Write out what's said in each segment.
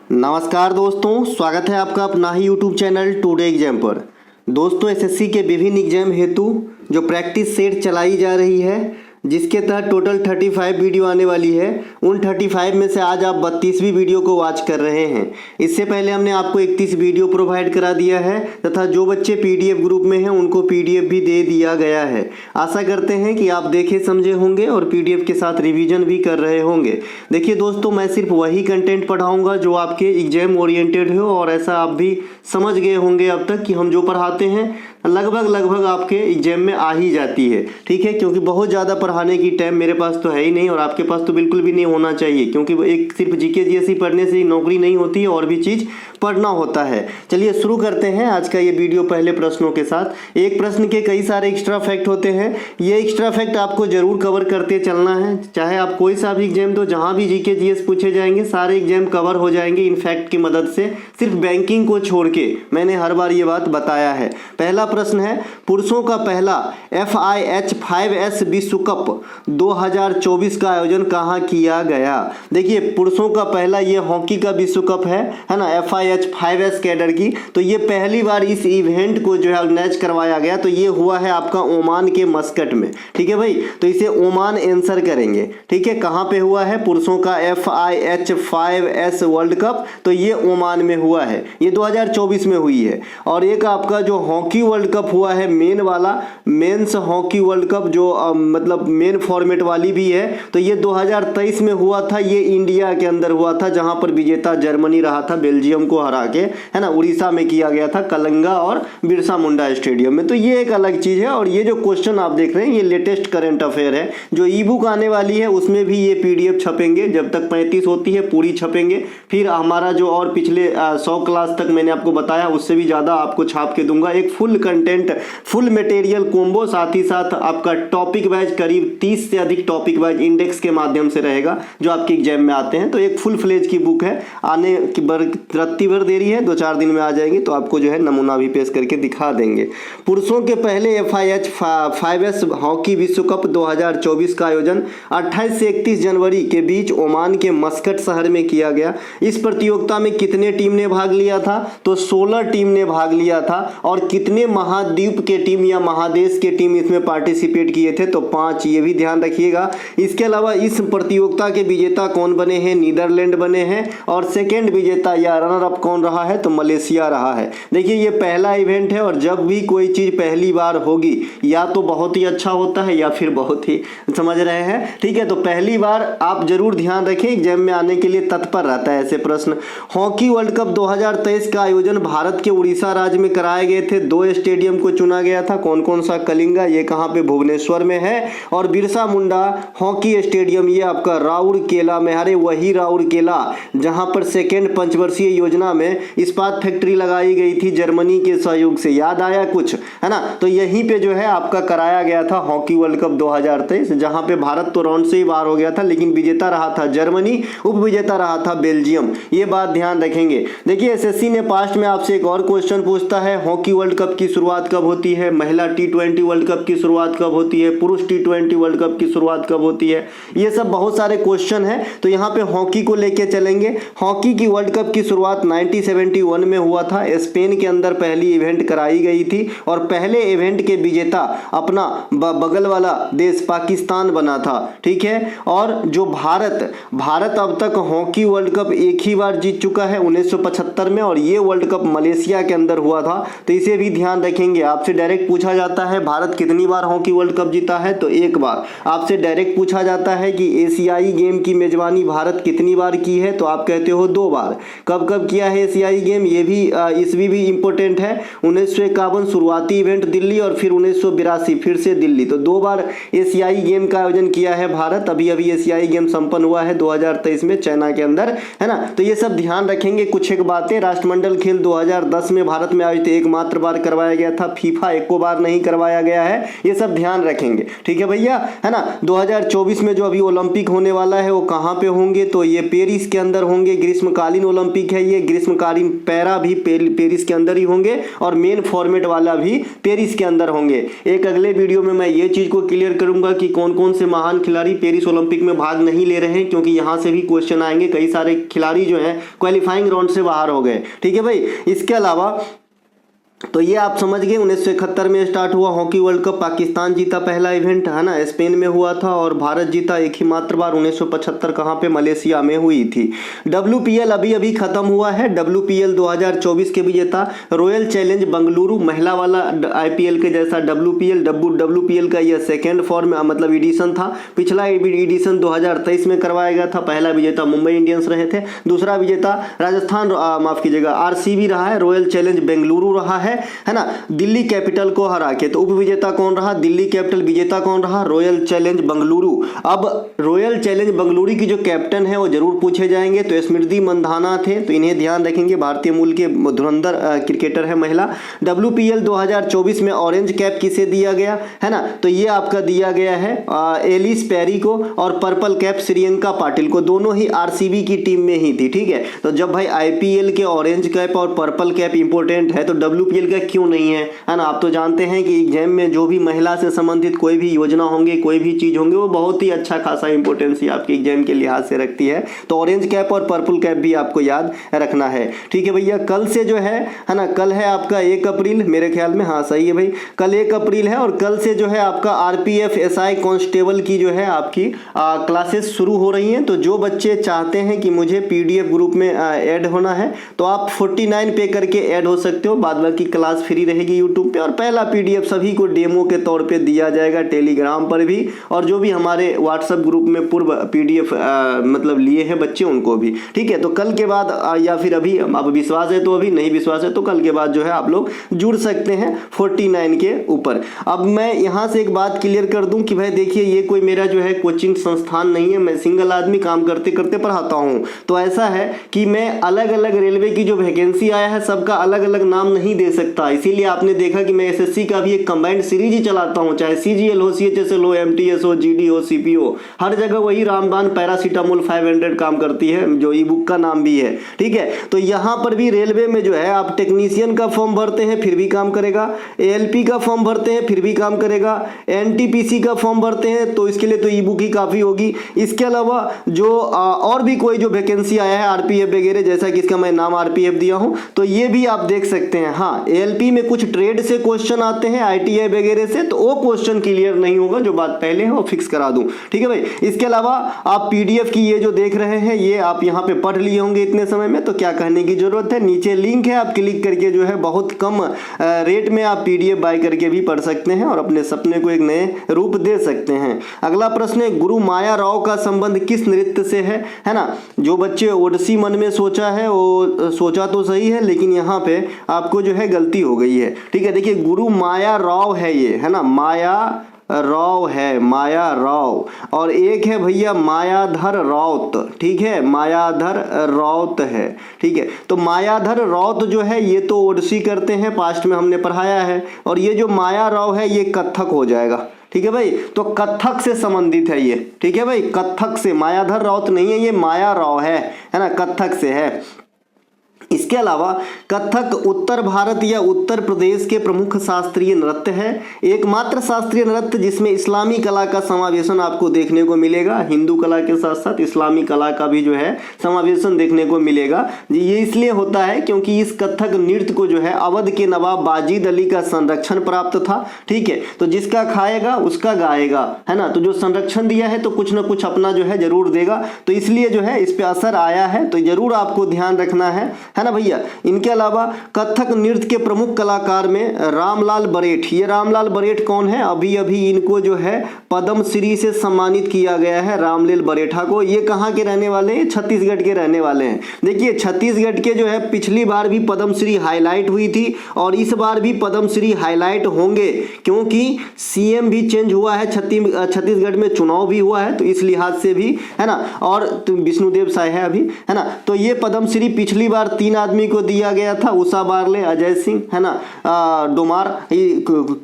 नमस्कार दोस्तों, स्वागत है आपका अपना ही यूट्यूब चैनल टुडे एग्जाम पर। दोस्तों, एसएससी के विभिन्न एग्जाम हेतु जो प्रैक्टिस सेट चलाई जा रही है, जिसके तहत टोटल 35 वीडियो आने वाली है, उन 35 में से आज आप 32वीं वीडियो को वॉच कर रहे हैं। इससे पहले हमने आपको 31 वीडियो प्रोवाइड करा दिया है तथा जो बच्चे पीडीएफ ग्रुप में हैं उनको पीडीएफ भी दे दिया गया है। आशा करते हैं कि आप देखे समझे होंगे और पीडीएफ के साथ रिवीजन भी कर रहे होंगे। देखिए दोस्तों, मैं सिर्फ वही कंटेंट पढ़ाऊंगा जो आपके एग्जाम ओरिएंटेड हो, और ऐसा आप भी समझ गए होंगे अब तक कि हम जो पढ़ाते हैं लगभग आपके एग्जाम में आ ही जाती है। ठीक है, क्योंकि बहुत ज़्यादा पढ़ाने की टाइम मेरे पास तो है ही नहीं और आपके पास तो बिल्कुल भी नहीं होना चाहिए, क्योंकि एक सिर्फ जीके जीएसई पढ़ने से नौकरी नहीं होती है, और भी चीज़ पढ़ना होता है। चलिए शुरू करते हैं आज का ये वीडियो पहले प्रश्नों के साथ। एक प्रश्न के कई सारे एक्स्ट्रा फैक्ट होते हैं, ये एक्स्ट्रा फैक्ट आपको जरूर कवर करते चलना है। चाहे आप कोई सा भी एग्जाम दो, जहाँ भी जीके जीएस पूछे जाएंगे सारे एग्जाम कवर हो जाएंगे इन फैक्ट की मदद से, सिर्फ बैंकिंग को छोड़ के। मैंने हर बार ये बात बताया है। पहला प्रश्न है, पुरुषों का पहला FIH 5S विश्व कप 2024 का आयोजन कहाँ किया गया। देखिए, पुरुषों का पहला ये हॉकी का विश्व कप है ना, FIH 5S कैडर की। तो ये पहली बार इस इवेंट को जो है ऑर्गेनाइज करवाया गया, तो ये हुआ है आपका ओमान के मस्कट में। ठीक है भाई, तो इसे ओमान आंसर करेंगे। ठीक है, कहाँ पे हुआ है पुरुषों का FIH 5S वर्ल्ड कप, तो ये ओमान में हुआ है, ये 2024 में हुई है। और एक आपका जो हॉकी वर्ल्ड कप हुआ है मेन वाला, मेंस हॉकी वर्ल्ड कप जो मतलब मेन फॉर्मेट वाली भी है, तो ये 2023 में हुआ था। ये इंडिया के अंदर हुआ था, जहां पर विजेता जर्मनी रहा था बेल्जियम को हरा के, है ना। उड़ीसा में किया गया था, कलंगा और बिरसा मुंडा स्टेडियम में। तो ये एक अलग चीज है। और ये जो क्वेश्चन आप देख रहे हैं ये लेटेस्ट करंट अफेयर है। जो ई बुक आने वाली है उसमें भी ये पीडीएफ छपेंगे, जब तक 35 होती है पूरी छपेंगे। फिर हमारा जो और पिछले 100 क्लास तक मैंने आपको बताया, उससे भी ज्यादा आपको छाप के दूंगा। एक full content, full material combo, साथ ही साथ आपका टॉपिक वाइज करीब 30 से अधिक टॉपिक वाइज इंडेक्स के माध्यम से रहेगा जो आपके एग्जाम में आते हैं। तो एक फुल फ्लेज की बुक है, आने की रत्ती भर देरी है, 2-4 दिन में आ जाएगी। तो आपको जो है नमूना भी पेश करके दिखा देंगे। पुरुषों के पहले FIH 5S हॉकी विश्व कप 2024 का आयोजन 28 से 31 जनवरी के बीच ओमान के मस्कट शहर में किया गया। इस प्रतियोगिता में कितने टीम ने भाग लिया था, तो 16 टीम ने भाग लिया था। और कितने महाद्वीप के टीम या महादेश के टीम इसमें पार्टिसिपेट किए थे, तो 5, ये भी ध्यान रखिएगा। इसके अलावा इस प्रतियोगिता के विजेता कौन बने हैं, नीदरलैंड बने हैं। और सेकेंड विजेता या रनर अप कौन रहा है, तो मलेशिया रहा है। देखिए, ये पहला इवेंट है, और जब भी कोई चीज पहली बार होगी या तो बहुत ही अच्छा होता है या फिर बहुत ही, समझ रहे हैं। ठीक है, तो पहली बार आप जरूर ध्यान रखें, एग्जाम में आने के लिए तत्पर रहता है ऐसे प्रश्न। हॉकी वर्ल्ड कप 2023 का आयोजन भारत के उड़ीसा राज्य में कराए गए थे। 2 स्टेडियम को चुना गया था, कौन कौन सा, कलिंगा, ये कहाँ पे, भुवनेश्वर में है। और बिरसा मुंडा हॉकी स्टेडियम ये आपका राउरकेला में। अरे वही राउरकेला जहां पर सेकेंड पंचवर्षीय योजना में इस्पात फैक्ट्री लगाई गई थी जर्मनी के सहयोग से, याद आया कुछ, है ना। तो यहीं पे जो है आपका कराया गया था हॉकी वर्ल्ड कप 2023, जहां पे भारत तो राउंड से ही बाहर हो गया था, लेकिन विजेता रहा था जर्मनी, उप विजेता रहा था बेल्जियम। ये बात ध्यान रखेंगे। देखिए, एसएससी ने पास्ट में आपसे एक और क्वेश्चन पूछता है, हॉकी वर्ल्ड कप की शुरुआत कब होती है, महिला T20 वर्ल्ड कप की शुरुआत कब होती है, पुरुष T20 वर्ल्ड कप की शुरुआत कब होती है। ये सब बहुत सारे क्वेश्चन हैं। तो यहाँ पे हॉकी को लेके चलेंगे। हॉकी की वर्ल्ड कप की शुरुआत 1971 में हुआ था, स्पेन के अंदर पहली इवेंट कराई गई थी। और पहले इवेंट के विजेता अपना बगल वाला देश पाकिस्तान बना था। ठीक है, और जो भारत अब तक हॉकी वर्ल्ड कप एक ही बार जीत चुका है 1975 में, और ये वर्ल्ड कप मलेशिया के अंदर हुआ था। तो इसे भी ध्यान रखेंगे। आपसे डायरेक्ट पूछा जाता है भारत कितनी बार हॉकी वर्ल्ड कप जीता है, तो एक बार। आपसे डायरेक्ट पूछा जाता है कि एशियाई गेम की मेजबानी भारत कितनी बार की है, तो आप कहते हो 2 बार। कब कब किया है एशियाई गेम, ये भी इसमें भी इंपॉर्टेंट है। 1951 शुरुआती इवेंट दिल्ली, और फिर 1982 फिर से दिल्ली। तो 2 बार एशियाई गेम का आयोजन किया है भारत। अभी एशियाई गेम संपन्न हुआ है 2023 में चाइना के अंदर, है ना। तो ये सब ध्यान रखेंगे। कुछ एक बातें, राष्ट्रमंडल खेल 2010 में भारत में आयोजित एकमात्र बार करवाया गया था, फीफा एको बार नहीं करवाया गया है, ये सब ध्यान रखेंगे। ठीक है भैया, है ना। 2024 में जो अभी ओलंपिक होने वाला है वो कहाँ पे होंगे, तो ये पेरिस के अंदर होंगे। ग्रीष्मकालीन ओलंपिक है ये, ग्रीष्मकालीन पैरा भी पेरिस के अंदर ही होंगे और मेन फॉर्मेट वाला भी पेरिस के अंदर होंगे। एक अगले वीडियो में मैं ये चीज को क्लियर करूंगा कि कौन कौन से महान खिलाड़ी पेरिस ओलंपिक में भाग नहीं ले रहे हैं, क्योंकि यहां से भी क्वेश्चन आएंगे। कई सारे खिलाड़ी जो हैं क्वालिफाइंग राउंड से बाहर हो गए। ठीक है भाई, इसके अलावा तो ये आप समझ गए 1971 में स्टार्ट हुआ हॉकी वर्ल्ड कप, पाकिस्तान जीता पहला इवेंट, है ना, स्पेन में हुआ था, और भारत जीता एक ही मात्र बार 1975 कहाँ पे, मलेशिया में हुई थी। WPL अभी अभी खत्म हुआ है। WPL 2024 के विजेता रॉयल चैलेंज बेंगलुरु, महिला वाला IPL के जैसा WPL का यह सेकेंड फॉर्म मतलब एडिशन था। पिछला एडिशन 2023 में करवाया गया था। पहला विजेता मुंबई इंडियंस रहे थे, दूसरा विजेता राजस्थान माफ कीजिएगा RCB रहा है, रॉयल चैलेंज बेंगलुरु रहा है ना, दिल्ली कैपिटल को हरा के। तो उप विजेता कौन रहा, दिल्ली कैपिटल, विजेता कौन रहा, रॉयल चैलेंज बेंगलुरु। अब रॉयल चैलेंज बेंगलुरु की जो कैप्टन है वो जरूर पूछे जाएंगे, तो स्मृति मंधाना थे, तो इन्हें ध्यान रखेंगे, भारतीय मूल के धुरंधर क्रिकेटर है महिला। WPL 2024 में ऑरेंज कैप किसे दिया गया, है ना, तो ये आपका दिया गया है एलिस पेरी को, और पर्पल कैप श्रियंका पाटिल को, दोनों ही RCB की टीम में ही थी। ठीक है, तो जब भाई IPL के ऑरेंज कैप और पर्पल कैप इंपॉर्टेंट है तो WPL का क्यों नहीं है ना। आप तो जानते हैं कि एग्जाम में जो भी महिला से संबंधित कोई भी योजना होंगे, कोई भी चीज होंगे, वो बहुत ही अच्छा खासा इंपॉर्टेंस आपके एग्जाम के लिहाज से रखती है। तो ऑरेंज कैप और पर्पल कैप भी आपको याद रखना है। ठीक है भैया, कल से जो है ना, कल है आपका 1 अप्रैल मेरे ख्याल में, हाँ सही है भाई, कल 1 अप्रैल है, और कल से जो है आपका RPF SI कांस्टेबल की जो है आपकी क्लासेस शुरू हो रही हैं। तो जो बच्चे चाहते हैं कि मुझे PDF ग्रुप में ऐड होना है तो आप 49 पे करके ऐड हो सकते हो, बाद बाकी क्लास फ्री रहेगी यूट्यूब पे, और पहला PDF सभी को डेमो के तौर पे दिया जाएगा टेलीग्राम पर भी, और जो भी हमारे व्हाट्सएप ग्रुप में पूर्व PDF मतलब लिए हैं बच्चे उनको भी। ठीक है, तो कल के बाद या फिर अभी अब विश्वास है तो अभी, नहीं विश्वास है तो कल के बाद जो है आप लोग जुड़ सकते हैं 49 के ऊपर। अब मैं यहाँ से एक बात क्लियर कर दूं कि भाई देखिए, ये कोई मेरा जो है कोचिंग संस्थान नहीं है, मैं सिंगल आदमी काम करते करते पढ़ाता हूँ। तो ऐसा है कि मैं अलग अलग रेलवे की जो वैकेंसी आया है सबका अलग अलग नाम नहीं दे सकता, इसीलिए आपने देखा कि मैं SSC का भी एक कंबाइंड सीरीज ही चलाता हूं, चाहे CGL हो, CHSL हो, MTS हो, GD हो, CPO, हर जगह वही रामबाण पैरासीटामोल 500 काम करती है, जो ई-बुक का नाम भी है। ठीक है, तो यहां पर भी रेलवे में जो है आप टेक्नीशियन का फॉर्म भरते हैं फिर भी काम करेगा, ALP का फॉर्म भरते हैं फिर भी काम करेगा, NTPC का फॉर्म भरते हैं तो इसके लिए तो ई-बुक ही काफी होगी। इसके अलावा जो और भी कोई जो वैकेंसी आया है RPF वगैरह, जैसा कि इसका मैं नाम RPF दिया हूं, तो ये भी आप देख सकते हैं। हाँ, ALP में कुछ ट्रेड से क्वेश्चन आते हैं, ITI वगैरह से, तो वो क्वेश्चन क्लियर नहीं होगा, जो बात पहले है वो फिक्स करा दूं। ठीक है भाई, इसके अलावा आप PDF की ये जो देख रहे हैं ये आप यहाँ पे पढ़ लिए होंगे इतने समय में, तो क्या कहने की जरूरत है, नीचे लिंक है, आप क्लिक करके जो है बहुत कम रेट में आप PDF बाय करके भी पढ़ सकते हैं और अपने सपने को एक नए रूप दे सकते हैं। अगला प्रश्न है, गुरु माया राव का संबंध किस नृत्य से है ना। जो बच्चे ओडिसी मन में सोचा है वो सोचा तो सही है, लेकिन यहाँ पे आपको जो है गलती हो गई है। ठीक है, देखिए गुरु माया राव है ये, है ना, माया राव है, माया राव, और एक है भैया मायाधर राउत। ठीक है, मायाधर राउत है। ठीक है, तो मायाधर राउत जो है ये तो ओडिसी करते हैं, पास्ट में हमने पढ़ाया है, और ये जो माया राव है ये कथक हो जाएगा। ठीक है भाई, तो कथक से संबंधित है ये। ठीक है भाई, कथक से, मायाधर राउत नहीं है, ये माया राव है ना, कथक से है। इसके अलावा कथक उत्तर भारत या उत्तर प्रदेश के प्रमुख शास्त्रीय नृत्य है, एकमात्र शास्त्रीय नृत्य जिसमें इस्लामी कला का समावेशन आपको देखने को मिलेगा। हिंदू कला के साथ साथ इस्लामी कला का भी जो है समावेशन देखने को मिलेगा। ये इसलिए होता है क्योंकि इस कथक नृत्य को जो है अवध के नवाब बाजिद अली का संरक्षण प्राप्त था। ठीक है, तो जिसका खाएगा उसका गाएगा, है ना, तो जो संरक्षण दिया है तो कुछ ना कुछ अपना जो है जरूर देगा, तो इसलिए जो है इस पे असर आया है, तो जरूर आपको ध्यान रखना है ना भैया। इनके अलावा कथक नृत्य के प्रमुख कलाकार में रामलाल बरेठ, ये रामलाल बरेठ कौन है, अभी अभी इनको जो है पद्मश्री से सम्मानित किया गया है, रामलाल बरेठा को। ये कहाँ के रहने वाले हैं, छत्तीसगढ़ के रहने वाले हैं। देखिए छत्तीसगढ़ के जो है पिछली बार भी पद्मश्री हाईलाइट हुई थी और इस बार भी पद्मश्री हाईलाइट होंगे, क्योंकि CM भी चेंज हुआ है, छत्तीसगढ़ में चुनाव भी हुआ है, तो इस लिहाज से भी, है ना, और विष्णुदेव साय है अभी, है ना, तो ये पद्मश्री पिछली बार 3 आदमी को दिया गया था, उषा बारले, अजय सिंह, है ना, डोमार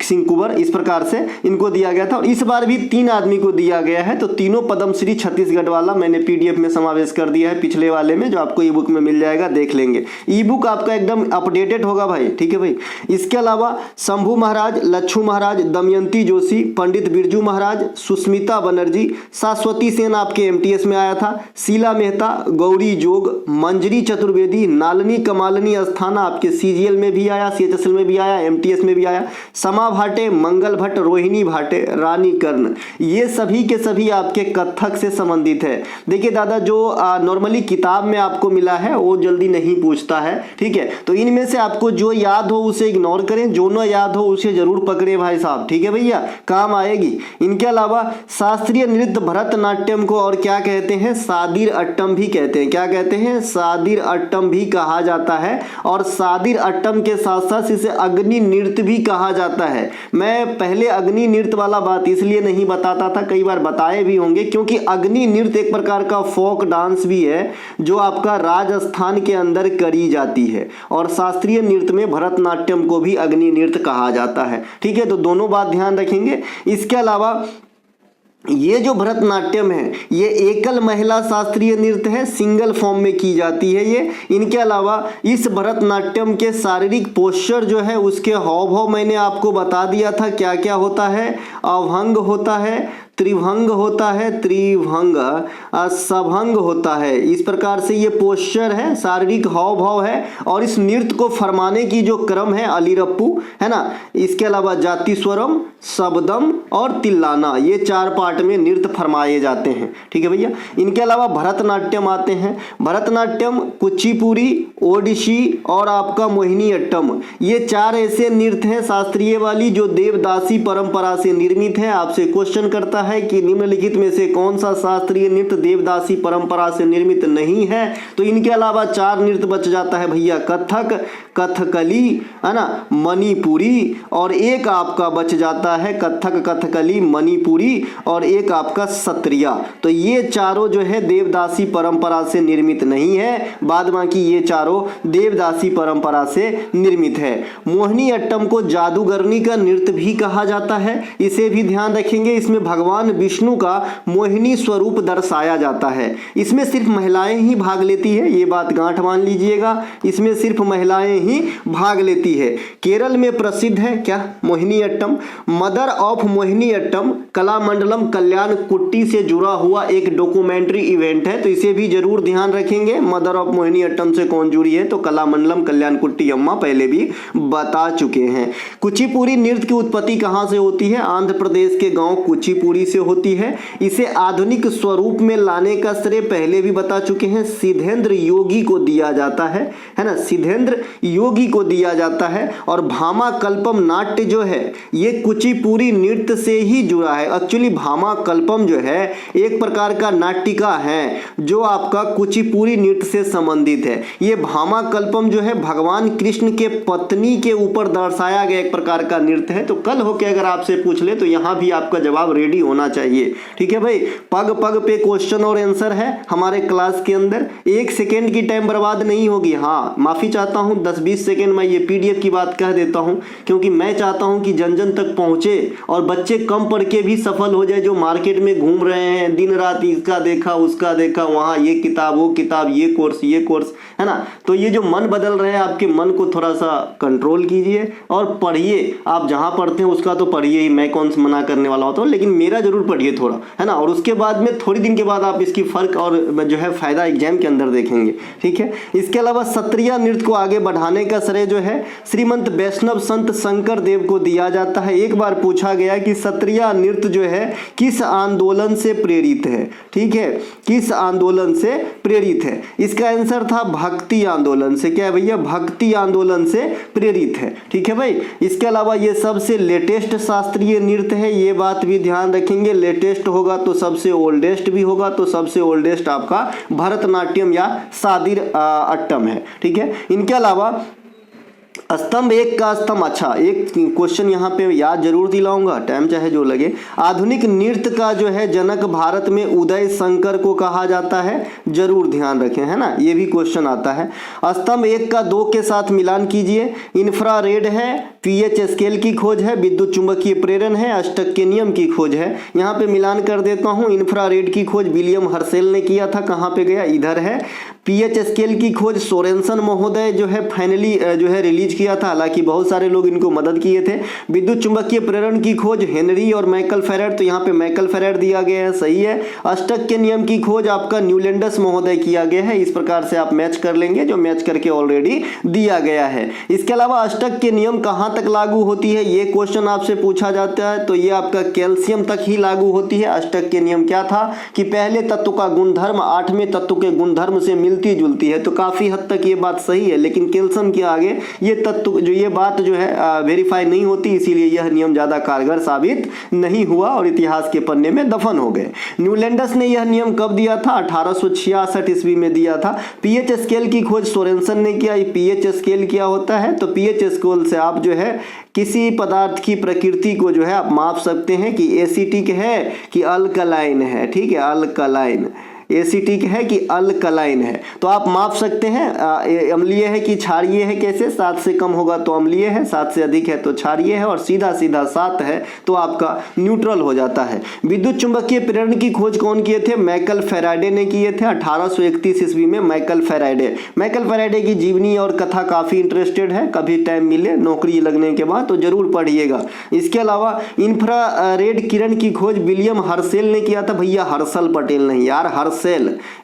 सिंह कुंवर, इस प्रकार से इनको दिया गया था। और इस बार भी 3 आदमी को दिया गया है। तो तीनों पद्मश्री छत्तीसगढ़ वाला मैंने पीडीएफ में समावेश कर दिया है पिछले वाले में, जो आपको ई बुक में मिल जाएगा, देख लेंगे। ई बुक आपका एकदम अपडेटेड होगा भाई, ठीक है भाई। इसके अलावा शंभू महाराज, लच्छू महाराज, दमयंती जोशी, पंडित बिरजू महाराज, सुष्मिता बनर्जी, शाश्वती सेन आपके एमटीएस में आया था, शीला मेहता, गौरी जोग, मंजरी चतुर्वेदी, नालनी कमालनी अस्थाना आपके सीजीएल में भी आया, सीएचएसएल में भी आया, एमटीएस में भी आया, समा भाटे, मंगल भट्ट, रोहिणी भाटे, रानी कर्ण, ये सभी के सभी आपके कथक से संबंधित है। देखिए दादा, जो नॉर्मली किताब में आपको मिला है वो जल्दी नहीं पूछता है, ठीक है। तो इनमें से आपको जो याद हो उसे इग्नोर करें, जो न याद हो उसे जरूर पकड़े भाई साहब, ठीक है भैया, काम आएगी। इनके अलावा शास्त्रीय नृत्य भरतनाट्यम को और क्या कहते हैं, सादिर अट्टम भी कहते हैं। क्या कहते हैं, सादिर अट्टम भी कहा जाता है। और सादिर अट्टम के साथ साथ इसे अग्नि नृत्य भी कहा जाता है। मैं पहले अग्नि नृत्य वाला बात इसलिए नहीं बताता था, कई बार बताए भी होंगे, क्योंकि अग्नि नृत्य एक प्रकार का फोक डांस भी है जो आपका राजस्थान के अंदर करी जाती है। और शास्त्रीय नृत्य में भरतनाट्यम को भी अग्नि नृत्य कहा जाता है, ठीक है। तो दोनों बात ध्यान रखेंगे। इसके अलावा ये जो भरतनाट्यम है ये एकल महिला शास्त्रीय नृत्य है, सिंगल फॉर्म में की जाती है ये। इनके अलावा इस भरतनाट्यम के शारीरिक पोस्चर जो है उसके हाव भाव मैंने आपको बता दिया था क्या क्या होता है। अभंग होता है, त्रिभंग होता है, त्रिभंग, सभंग होता है। इस प्रकार से ये पोस्चर है, शारीरिक हाव भाव है। और इस नृत्य को फरमाने की जो क्रम है अलीरप्पू, है ना। इसके अलावा जाति स्वरम, शब्दम और तिल्लाना, ये 4 पार्ट में नृत्य फरमाए जाते हैं, ठीक है भैया। इनके अलावा भरतनाट्यम आते हैं। भरतनाट्यम, कुचिपुड़ी, ओडिसी और आपका मोहिनीअट्टम, ये 4 ऐसे नृत्य हैं शास्त्रीय वाली जो देवदासी परंपरा से निर्मित है। आपसे क्वेश्चन करता है कि निम्नलिखित में से कौन सा शास्त्रीय नृत्य देवदासी परंपरा से निर्मित नहीं है। तो इनके अलावा 4 नृत्य बच जाता है भैया, कथक, कथकली, है ना, मणिपुरी, और एक आपका बच जाता है कथक, कथकली, मणिपुरी, और एक आपका सत्रिया। तो ये चारों जो है देवदासी परंपरा से निर्मित नहीं है, बाद बाकी ये चारों देवदासी परंपरा से निर्मित है। मोहिनीअट्टम को जादूगरनी का नृत्य भी कहा जाता है, इसे भी ध्यान रखेंगे। इसमें भगवान विष्णु का मोहिनी स्वरूप दर्शाया जाता है। इसमें सिर्फ महिलाएं ही भाग लेती है, ये बात गांठ मान लीजिएगा, इसमें सिर्फ महिलाएं ही भाग लेती है। केरल में प्रसिद्ध है क्या, मोहिनीअट्टम। मदर ऑफ मोहिनीअट्टम कलामंडलम कल्याण कुट्टी से जुड़ा हुआ एक डॉक्यूमेंट्री इवेंट है, तो इसे भी जरूर ध्यान रखेंगे। मदर ऑफ मोहिनीअट्टम से कौन जुड़ी है, तो कलामंडलम कल्याण कुट्टी अम्मा पहले भी बता चुके हैं। कुचिपुड़ी नृत्य की उत्पत्ति कहां से होती है, आंध्र प्रदेश के गांव कुचिपुड़ी से होती है। इसे आधुनिक स्वरूप में लाने का श्रेय पहले भी बता चुके हैं, सिद्धेंद्र योगी को दिया जाता है ना, सिद्धेंद्र योगी को दिया जाता है। और भामा कल्पम नाट्य जो है ये कुचिपुड़ी नृत्य से ही जुड़ा है। एक्चुअली भामा कल्पम जो है एक प्रकार का नाटिका है जो आपका कुचिपुड़ी नृत्य से संबंधित है। ये भामा कल्पम जो है भगवान कृष्ण के पत्नी के ऊपर दर्शाया गया एक प्रकार का नृत्य है। तो कल होके अगर आपसे पूछ ले तो यहाँ भी आपका जवाब रेडी होना चाहिए, ठीक है भाई। पग पग पे क्वेश्चन और आंसर है हमारे क्लास के अंदर, 1 सेकेंड की टाइम बर्बाद नहीं होगी। हाँ, माफी चाहता हूँ, 10-20 सेकेंड मैं ये पीडीएफ की बात कह देता हूँ, क्योंकि मैं चाहता हूँ कि जन जन तक पहुँचे और बच्चे कम पढ़ के भी सफल हो जाए, जो मार्केट में घूम रहे हैं दिन रात, इसका देखा उसका देखा, वहाँ ये किताब वो किताब, ये कोर्स, है ना। तो ये जो मन बदल रहे हैं, आपके मन को थोड़ा सा कंट्रोल कीजिए और पढ़िए। आप जहाँ पढ़ते हैं उसका तो पढ़िए ही, मैं कौन सा मना करने वाला होता हूँ, लेकिन मेरा जरूर पढ़िए थोड़ा, है ना। और उसके बाद में थोड़ी दिन के बाद आप इसकी फर्क और जो है फायदा एग्जाम के अंदर देखेंगे, ठीक है। इसके अलावा सत्रिया नृत्य को आगे बढ़ाने का श्रेय जो है श्रीमंत वैष्णव संत शंकर देव को दिया जाता है। एक बार पूछा गया कि सत्रिया नृत्य जो है किस आंदोलन से प्रेरित है, ठीक है, किस आंदोलन से प्रेरित है। इसका आंसर था भक्ति आंदोलन से। क्या है भैया, भक्ति आंदोलन से प्रेरित है, ठीक है भाई। इसके अलावा ये सबसे लेटेस्ट शास्त्रीय नृत्य है, ये बात भी ध्यान रखेंगे। लेटेस्ट होगा तो सबसे ओल्डेस्ट भी होगा, तो सबसे ओल्डेस्ट आपका भरतनाट्यम या सादिर अट्टम है, ठीक है। इनके अलावा स्तंभ एक का स्तंभ, अच्छा एक क्वेश्चन यहाँ पे याद जरूर दिलाऊंगा, टाइम चाहे जो लगे। आधुनिक नृत्य का जो है जनक भारत में उदय शंकर को कहा जाता है, जरूर ध्यान रखें, है ना, ये भी क्वेश्चन आता है। स्तंभ एक का 2 के साथ मिलान कीजिए। इंफ्रारेड है, पीएच स्केल की खोज है, विद्युत चुंबकीय प्रेरण है, अष्टक के नियम की खोज है। यहाँ पे मिलान कर देता हूँ। इंफ्रारेड की खोज विलियम हर्सेल ने किया था, कहाँ पे गया, इधर है। पीएच स्केल की खोज सोरेनसन महोदय जो है फाइनली जो है रिलीज किया था, हालांकि बहुत सारे लोग इनको मदद किए थे। विद्युत चुंबकीय प्रेरण की खोज हेनरी और माइकल फेराडे, तो यहाँ पे माइकल फेराडे दिया गया है, सही है। अष्टक के नियम की खोज आपका न्यूलैंडस महोदय किया गया है। इस प्रकार से आप मैच कर लेंगे, जो मैच करके ऑलरेडी दिया गया है। इसके अलावा अष्टक के नियम कहाँ तक लागू होती है, ये क्वेश्चन आपसे पूछा जाता है, तो ये आपका कैल्शियम तक ही लागू होती है। अष्टक के नियम क्या था कि पहले तत्व का गुणधर्म 8वें तत्व के गुणधर्म से मिलती जुलती है, तो काफी हद तक ये बात सही है, लेकिन कैल्शियम के आगे ये तत्व जो ये बात जो है वेरीफाई नहीं होती, इसीलिए यह नियम ज्यादा कारगर साबित नहीं हुआ और इतिहास के पन्ने में दफन हो गए। न्यूलैंडस ने यह नियम कब दिया था, 1866 ईस्वी में दिया था। पीएच स्केल की खोज सोरेनसन ने किया। पीएच स्केल क्या होता है, तो पीएच स्केल से आप जो है किसी पदार्थ की प्रकृति को जो है आप माप सकते हैं कि एसिटिक है कि अल्कलाइन है, ठीक है, अल्कलाइन, एसिटिक है कि अल्कलाइन है, तो आप माप सकते हैं। अम्लीय है कि क्षारीय है, कैसे, 7 से कम होगा तो अम्लीय है, 7 से अधिक है तो क्षारीय है, और सीधा सीधा 7 है तो आपका न्यूट्रल हो जाता है। विद्युत चुंबकीय प्रेरण की खोज कौन किए थे, माइकल फेराडे ने किए थे, 1831 ईस्वी में माइकल फेराडे की जीवनी और कथा काफी इंटरेस्टेड है, कभी टाइम मिले नौकरी लगने के बाद तो जरूर पढ़िएगा। इसके अलावा इंफ्रारेड किरण की खोज विलियम हर्सेल ने किया था, भैया हर्षल पटेल नहीं यार, हर्सेल,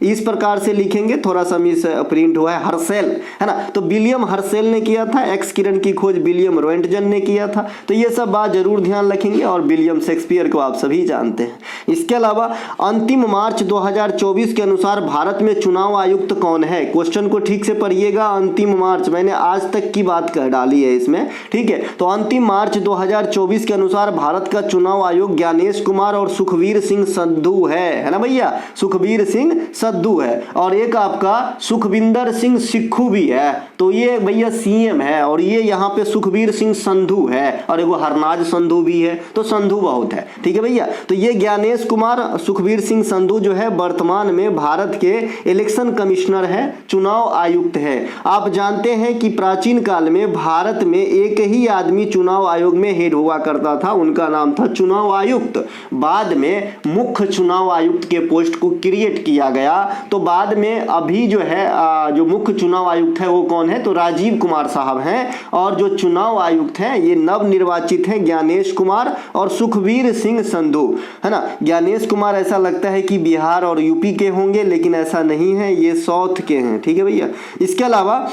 इस प्रकार से लिखेंगे, थोड़ा सा मिस प्रिंट हुआ है, हर्सेल, है ना, तो विलियम हर्सेल ने किया था। एक्स किरण की खोज विलियम रोएंटजन ने किया था, तो ये सब बात जरूर ध्यान रखेंगे, और विलियम शेक्सपियर को आप सभी जानते हैं। इसके अलावा अंतिम मार्च 2024 के अनुसार भारत में चुनाव आयुक्त कौन है, क्वेश्चन को ठीक से पढ़िएगा। अंतिम मार्च, मैंने आज तक की बात कर डाली है इसमें, ठीक है, तो अंतिम मार्च 2024 के अनुसार भारत का चुनाव आयोग ज्ञानेश कुमार और सुखबीर सिंह संधू है ना भैया, सुखबीर सिंह संधू है, और एक आपका सुखविंदर सिंह सिक्खू भी है, तो ये भैया सीएम है, और ये यहाँ पे सुखबीर सिंह संधू है, और एगो हरनाज संधू भी है, तो संधू बहुत है, ठीक है भैया। तो ये ज्ञानेश कुमार सुखबीर सिंह संधू जो है वर्तमान में भारत के इलेक्शन कमिश्नर है, चुनाव आयुक्त है। आप जानते हैं कि प्राचीन काल में भारत में एक ही आदमी चुनाव आयोग में हेड हुआ करता था, उनका नाम था चुनाव आयुक्त। बाद में मुख्य चुनाव आयुक्त के पोस्ट को क्रिएट किया गया, तो बाद में अभी जो है जो मुख्य चुनाव आयुक्त है वो कौन है, तो राजीव कुमार साहब हैं, और जो चुनाव आयुक्त हैं ये नव निर्वाचित हैं ज्ञानेश कुमार और सुखबीर सिंह संधू, है ना। ज्ञानेश कुमार ऐसा लगता है कि बिहार और यूपी के होंगे, लेकिन ऐसा नहीं है, ये साउथ के हैं, ठीक है भैया। इसके अलावा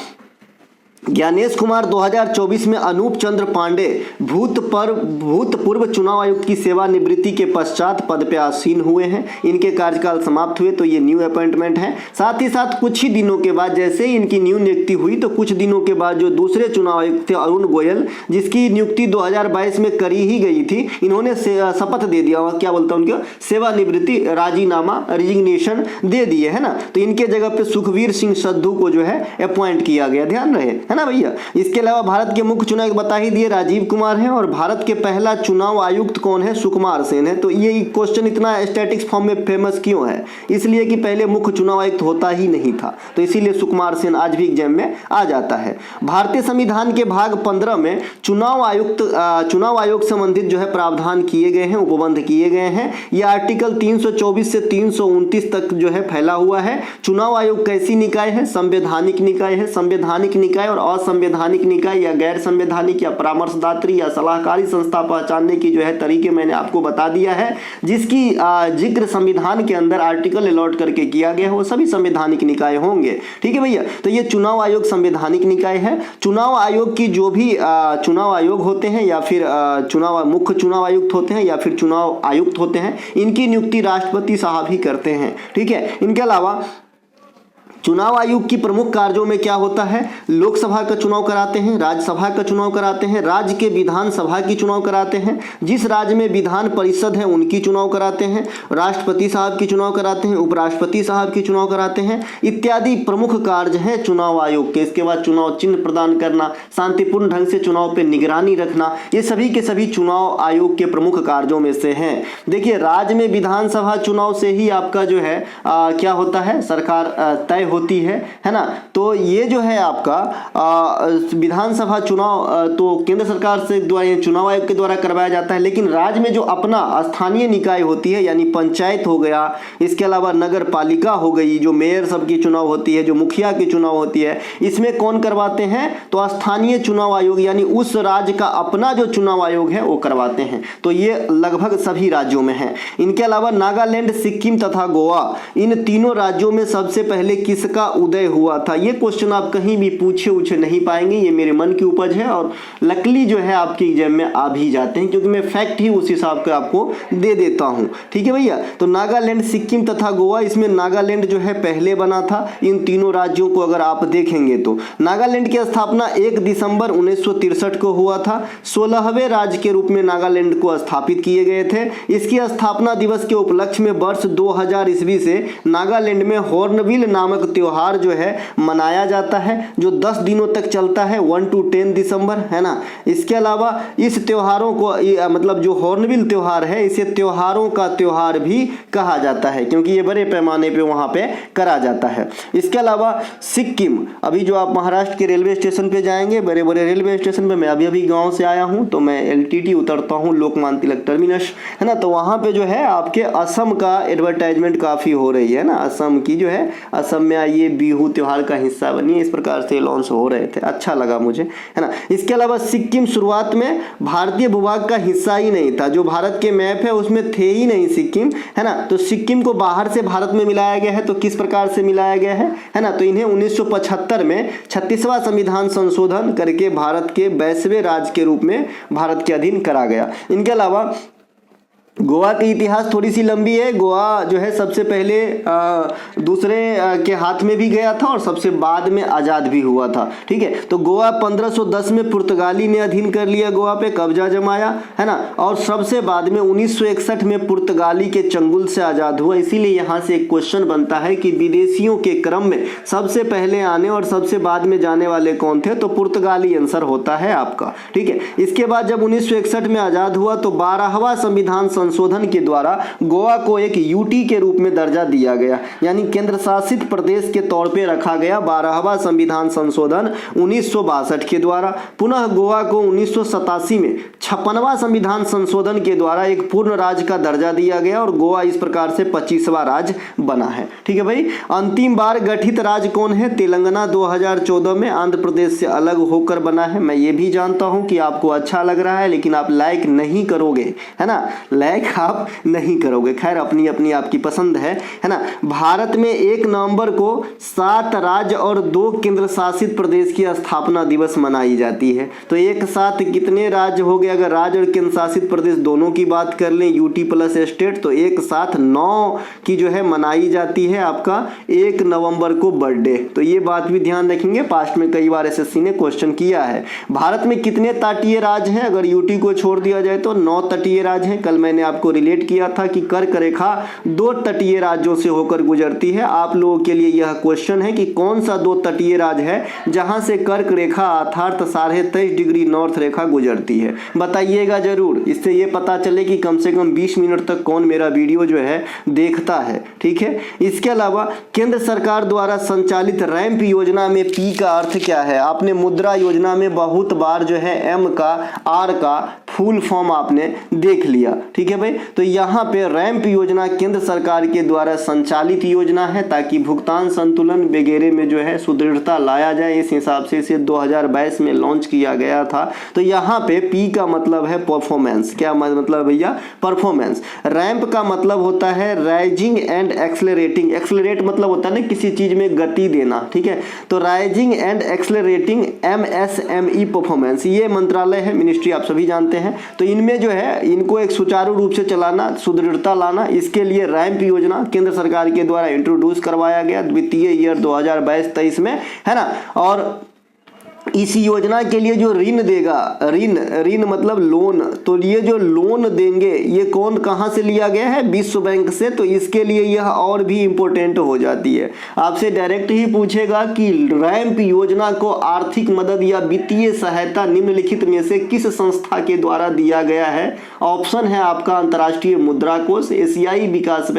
ज्ञानेश कुमार 2024 में अनूप चंद्र पांडे भूतपूर्व चुनाव आयुक्त की सेवानिवृत्ति के पश्चात पद पे आसीन हुए हैं, इनके कार्यकाल समाप्त हुए, तो ये न्यू अपॉइंटमेंट है। साथ ही साथ कुछ ही दिनों के बाद जैसे ही इनकी न्यू नियुक्ति हुई, तो कुछ दिनों के बाद जो दूसरे चुनाव आयुक्त थे अरुण गोयल, जिसकी नियुक्ति 2022 में करी ही गई थी, इन्होंने शपथ दे दिया, क्या बोलता है उनका, सेवानिवृत्ति राजीनामा रिजिग्नेशन दे दिए, है ना। तो इनके जगह पे सुखबीर सिंह संधू को जो है अपॉइंट किया गया, ध्यान रहे, है ना भैया। इसके अलावा भारत के मुख्य चुनाव बता ही दिए, राजीव कुमार है, और भारत के पहला चुनाव आयुक्त कौन है, सुकुमार सेन है। तो ये क्वेश्चन इतना स्टैटिक्स फॉर्म में फेमस क्यों है, इसलिए कि पहले मुख्य चुनाव आयुक्त होता ही नहीं था, तो इसीलिए सुकुमार सेन आज भी एग्जाम में आ जाता है। भारतीय संविधान के भाग 15 में चुनाव आयोग संबंधित जो है प्रावधान किए गए हैं, उपबंध किए गए हैं। यह आर्टिकल 324 से 329 तक जो है फैला हुआ है। चुनाव आयोग कैसी निकाय है, संवैधानिक निकाय है। संवैधानिक निकाय और असंवैधानिक निकाय या गैर संवैधानिक या परामर्शदात्री या सलाहकारी संस्था पहचानने की जो है तरीके मैंने आपको बता दिया है, जिसकी जिक्र संविधान के अंदर आर्टिकल अलॉट करके किया गया है, वो सभी संवैधानिक निकाय होंगे, ठीक है भैया। तो ये चुनाव आयोग संवैधानिक निकाय है। चुनाव आयोग की जो भी चुनाव आयोग होते हैं या फिर मुख्य चुनाव आयुक्त होते हैं या फिर चुनाव आयुक्त होते हैं, इनकी नियुक्ति राष्ट्रपति साहब ही करते हैं, ठीक है। इनके अलावा चुनाव आयोग की प्रमुख कार्यों में क्या होता है? लोकसभा का चुनाव कराते हैं, राज्यसभा का चुनाव कराते हैं, राज्य के विधानसभा की चुनाव कराते हैं, जिस राज्य में विधान परिषद है उनकी चुनाव कराते हैं, राष्ट्रपति साहब की चुनाव कराते हैं, उपराष्ट्रपति साहब की चुनाव कराते हैं इत्यादि प्रमुख कार्य हैं चुनाव आयोग के। इसके बाद चुनाव चिन्ह प्रदान करना, शांतिपूर्ण ढंग से चुनाव पर निगरानी रखना, ये सभी के सभी चुनाव आयोग के प्रमुख कार्यों में से हैं। देखिए, राज्य में विधानसभा चुनाव से ही आपका जो है क्या होता है, सरकार तय होती है ना। तो ये जो है आपका विधानसभा चुनाव तो केंद्र सरकार से द्वारा चुनाव आयोग के द्वारा करवाया जाता है, लेकिन राज्य में जो अपना स्थानीय निकाय होती है यानी पंचायत हो गया, इसके अलावा नगर पालिका हो गई, जो मेयर सब की चुनाव होती है, जो मुखिया की चुनाव होती है, इसमें कौन करवाते हैं? तो स्थानीय चुनाव आयोग यानी उस राज्य का अपना जो चुनाव आयोग है वो करवाते हैं। तो ये लगभग सभी राज्यों में है। इनके अलावा नागालैंड, सिक्किम तथा गोवा, इन तीनों राज्यों में सबसे पहले किसका उदय हुआ था? ये क्वेश्चन आप कहीं भी पूछे नहीं पाएंगे, ये मेरे मन की उपज है और लकली जो है आपके एग्जाम में आ भी जाते हैं, क्योंकि मैं फैक्ट ही उस हिसाब का आपको दे देता हूं। ठीक है भैया, तो नागालैंड, सिक्किम तथा गोवा, इसमें नागालैंड जो है पहले बना था। इन तीनों राज्यों को अगर आप देखेंगे तो नागालैंड की स्थापना 1 दिसंबर 1963 को हुआ था। 16वें राज्य के रूप में नागालैंड को स्थापित किए गए थे। इसकी स्थापना दिवस के उपलक्ष्य में वर्ष 2000 ईस्वी से नागालैंड में हॉर्नबिल नामक त्योहार जो है मनाया जाता है, जो 10 दिनों तक चलता है, 1 to 10 दिसंबर, है ना। इसके अलावा इस त्योहारों को मतलब जो हॉर्नबिल त्योहार है, इसे त्योहारों का त्योहार भी कहा जाता है, क्योंकि ये बड़े पैमाने पे वहां पे करा जाता है। इसके अलावा सिक्किम, अभी जो आप महाराष्ट्र के रेलवे स्टेशन पे जाएंगे, बड़े बड़े रेलवे स्टेशन पे, मैं अभी गाँव से आया हूँ तो मैं LTT उतरता हूँ, लोकमान्य तिलक टर्मिनस, है ना। तो वहाँ पे जो है आपके असम का एडवर्टाइजमेंट काफ़ी हो रही है ना, असम की जो है, असम में आइए बिहू त्योहार का हिस्सा बनिए, इस प्रकार से लॉन्च हो रहे थे, अच्छा लगा मुझे, है ना। इसके अलावा सिक्किम शुरुआत में भारतीय भूभाग का हिस्सा ही नहीं था, जो भारत के मैप है उसमें थे ही नहीं सिक्किम, है ना। तो सिक्किम को बाहर से भारत में मिलाया गया है। तो किस प्रकार से मिलाया गया है ना, तो इन्हें 1975 में 36वां संविधान संशोधन करके भारत के 22वें राज्य के रूप में भारत के अधीन करा गया। इनके अलावा गोवा की इतिहास थोड़ी सी लंबी है। गोवा जो है सबसे पहले दूसरे के हाथ में भी गया था और सबसे बाद में आज़ाद भी हुआ था। ठीक है, तो गोवा 1510 में पुर्तगाली ने अधीन कर लिया, गोवा पे कब्जा जमाया, है ना। और सबसे बाद में 1961 में पुर्तगाली के चंगुल से आज़ाद हुआ। इसीलिए यहाँ से एक क्वेश्चन बनता है कि विदेशियों के क्रम में सबसे पहले आने और सबसे बाद में जाने वाले कौन थे? तो पुर्तगाली आंसर होता है आपका। ठीक है, इसके बाद जब 1961 में आज़ाद हुआ तो 12वां संविधान संशोधन के द्वारा गोवा को एक यूटी के रूप में दर्जा दिया गया, यानी केंद्र शासित प्रदेश के तौर पे रखा गया। 12वां संविधान संशोधन 1962 के द्वारा। पुनः गोवा को 1987 में 56वां संविधान संशोधन के द्वारा एक पूर्ण राज्य का दर्जा दिया गया और गोवा इस प्रकार से 25वां राज्य बना है। ठीक है भाई, अंतिम बार गठित राज्य कौन है? तेलंगाना 2014 में आंध्र प्रदेश से अलग होकर बना है। मैं ये भी जानता हूं कि आपको अच्छा लग रहा है, लेकिन आप लाइक नहीं करोगे, है ना, लाइक आप नहीं करोगे। खैर, अपनी अपनी आपकी पसंद है ना। भारत में 1 नवंबर को 7 राज्य और 2 केंद्र शासित प्रदेश की स्थापना दिवस मनाई जाती है। तो एक साथ कितने राज्य हो गए? अगर राज्य और केंद्र शासित प्रदेश दोनों की बात कर लें, यूटी प्लस स्टेट, तो एक साथ 9 की जो है मनाई जाती है आपका 1 नवंबर को बर्थडे। तो ये बात भी ध्यान रखेंगे, पास्ट में कई बार SSC ने क्वेश्चन किया है। भारत में कितने तटीय राज्य हैं? अगर यूटी को छोड़ दिया जाए तो 9 तटीय राज्य हैं। कल मैंने आपको रिलेट किया था कि कर्क रेखा 2 तटीय राज्यों से होकर गुजरती है। आप लोगों के लिए यह क्वेश्चन है कि कौन सा 2 तटीय राज्य है जहां से कर्क रेखा अर्थात 23.5 डिग्री नॉर्थ रेखा गुजरती है? बताइएगा जरूर, इससे ये पता चले कि कम से कम 20 मिनट तक कौन मेरा वीडियो जो है देखता है। ठीक है, इसके अलावा केंद्र सरकार द्वारा संचालित रैंप योजना में पी का अर्थ क्या है? आपने मुद्रा योजना में बहुत बार जो है M का R का फुल फॉर्म आपने देख लिया। ठीक है भाई, तो यहाँ पे रैंप योजना केंद्र सरकार के द्वारा संचालित योजना है ताकि भुगतान संतुलन वगैरह में जो है सुदृढ़ता लाया जाए। इस हिसाब से इसे 2022 में लॉन्च किया गया था। तो यहाँ पे पी का मतलब है परफॉर्मेंस। क्या मतलब भैया? परफॉर्मेंस। रैंप का मतलब होता है राइजिंग एंड एक्सलरेटिंग। एक्सलरेट मतलब होता है ना किसी चीज में गति देना। ठीक है, तो rising and accelerating MSME performance, ये मंत्रालय है, मिनिस्ट्री आप सभी जानते हैं। हैं। तो इनमें जो है इनको एक सुचारू रूप से चलाना, सुदृढ़ता लाना, इसके लिए रैंप योजना केंद्र सरकार के द्वारा इंट्रोड्यूस करवाया गया वित्तीय ईयर 2022-23 में, है ना। और इस योजना के लिए जो ऋण देगा, ऋण मतलब लोन, तो ये जो लोन देंगे ये कौन कहाँ से लिया गया है, विश्व बैंक से। तो इसके लिए यह और भी इम्पोर्टेंट हो जाती है। आपसे डायरेक्ट ही पूछेगा कि रैंप योजना को आर्थिक मदद या वित्तीय सहायता निम्नलिखित में से किस संस्था के द्वारा दिया गया है। ऑप्शन है आपका अंतर्राष्ट्रीय मुद्रा कोष, एशियाई विकास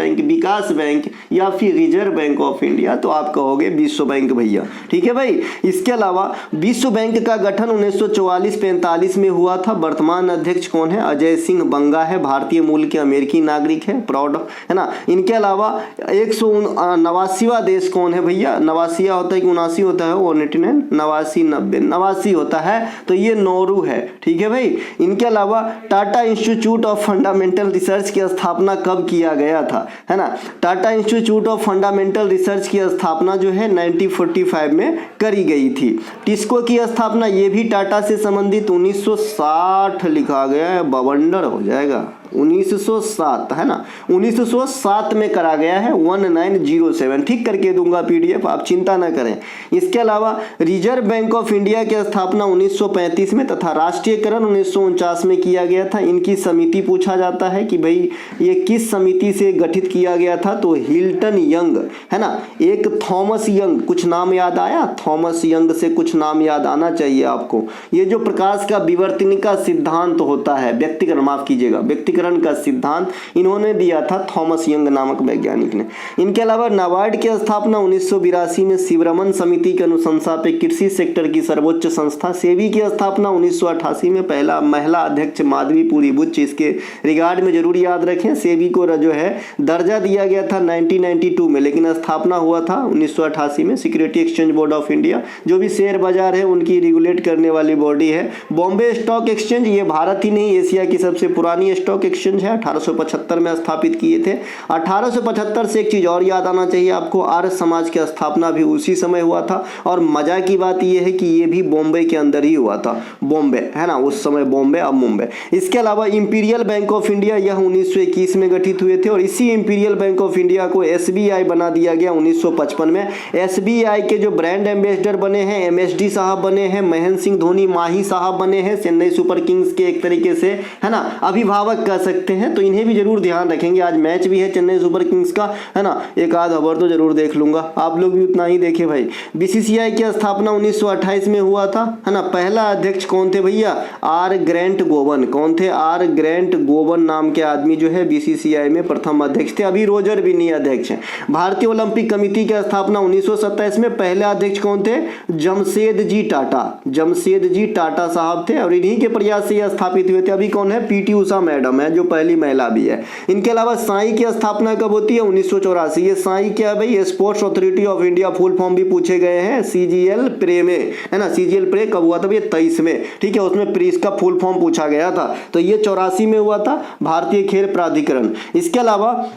बैंक या फिर रिजर्व बैंक ऑफ इंडिया। तो आप कहोगे विश्व बैंक भैया, ठीक है भाई। इसके अलावा विश्व बैंक का गठन 1944-45 में हुआ था। वर्तमान अध्यक्ष कौन है, अजय सिंह बंगा है, भारतीय मूल के अमेरिकी नागरिक है, प्राउड है ना। इनके अलावा 189वां देश कौन है भैया, 89 होता है कि 79 होता है, 189 89 होता है, तो ये नौरू है, ठीक है भाई। इनके अलावा Tata institute of fundamental research की स्थापना कब किया गया था, है ना। Tata institute of fundamental research की स्थापना जो है 1945 में करी गई थी। टिस्को की स्थापना ये भी टाटा से संबंधित 1960 लिखा गया है, बवंडर हो जाएगा, 1907 है ना, 1907 में करा गया है, 1907 ठीक करके दूंगा पीडीएफ, आप चिंता ना करें। इसके अलावा रिजर्व बैंक ऑफ इंडिया की स्थापना 1935 में तथा राष्ट्रीयकरण 1949 में किया गया था। इनकी समिति पूछा जाता है कि भाई ये किस समिति से गठित किया गया था, तो हिल्टन यंग, है ना, एक थॉमस यंग, कुछ नाम याद आया, थॉमस यंग से कुछ नाम याद आना चाहिए आपको। ये जो प्रकाश का विवर्तनिका सिद्धांत होता है, व्यक्तिकरण, माफ कीजिएगा, व्यक्तिकरण का सिद्धांत इन्होंने दिया था थॉमस यंग नामक वैज्ञानिक ने। इनके अलावा नाबार्ड की स्थापना 1982 में शिवरमन समिति के अनुशंसा पे कृषि सेक्टर की सर्वोच्च संस्था। सेबी की स्थापना 1988 में, पहला महिला अध्यक्ष माधवीपुरी बुच्च, इसके रिगार्ड में जरूर याद रखें। सेबी को जो है दर्जा दिया गया था 1992 में, लेकिन स्थापना हुआ था 1988 में। Security exchange board of India, जो भी शेयर बाजार है उनकी रेगुलेट करने वाली बॉडी है। बॉम्बे स्टॉक एक्सचेंज, ये भारत ही नहीं एशिया की सबसे पुरानी स्टॉक एक्सचेंज है, 1875 में स्थापित किए थे। 1875 से एक चीज और याद आना चाहिए आपको, आर्य समाज की स्थापना भी उसी समय हुआ था। और मजा की बात यह है कि ये भी बॉम्बे के अंदर ही हुआ था, बॉम्बे है ना, उस समय बॉम्बे अब मुंबई। इसके अलावा इंपीरियल बैंक ऑफ इंडिया, यह 1921 में गठित हुए थे और इसी इंपीरियल बैंक ऑफ इंडिया को एसबीआई बना दिया गया 1955 में। एसबीआई के जो ब्रांड एम्बेसडर बने हैं, एमएसडी साहब बने हैं, महेंद्र सिंह धोनी माही साहब बने हैं, चेन्नई सुपर किंग्स के एक तरीके से, है ना, अभिभावक कह सकते हैं। तो इन्हें भी जरूर ध्यान रखेंगे। आज मैच भी है चेन्नई सुपर किंग्स का, है ना, एक आध ओवर तो जरूर देख लूंगा, आप लोग भी उतना ही देखे भाई। बीसीसीआई की स्थापना 1928 में हुआ था, है ना। पहला अध्यक्ष कौन थे भैया, आर ग्रेंट गोवन। कौन थे, आर ग्रेंट गोवन नाम के आदमी जो है बीसीसीआई में प्रथम अध्यक्ष थे। अभी रोजर भी नहीं अध्यक्ष हैं। भारतीय ओलंपिक कमेटी की स्थापना 1927 में, पहले अध्यक्ष कौन थे, जमशेद जी टाटा। जमशेद जी टाटा साहब थे और इन्हीं के प्रयास से यह स्थापित हुए थे। अभी कौन है, पीटी उषा मैडम है, जो पहली महिला भी है। इनके अलावा साई की स्थापना कब होती है, 1984। ये साई क्या है भाई, sports authority of India, full form भी पूछे गए हैं, सीजीएल प्रे में, है ना। सीजीएल प्रे कब हुआ था, ये 23 में, ठीक है, उसमें प्रीस का फुल फॉर्म पूछा गया था। तो ये 84 में हुआ था, भारतीय खेल प्राधिकरण। इसके अलावा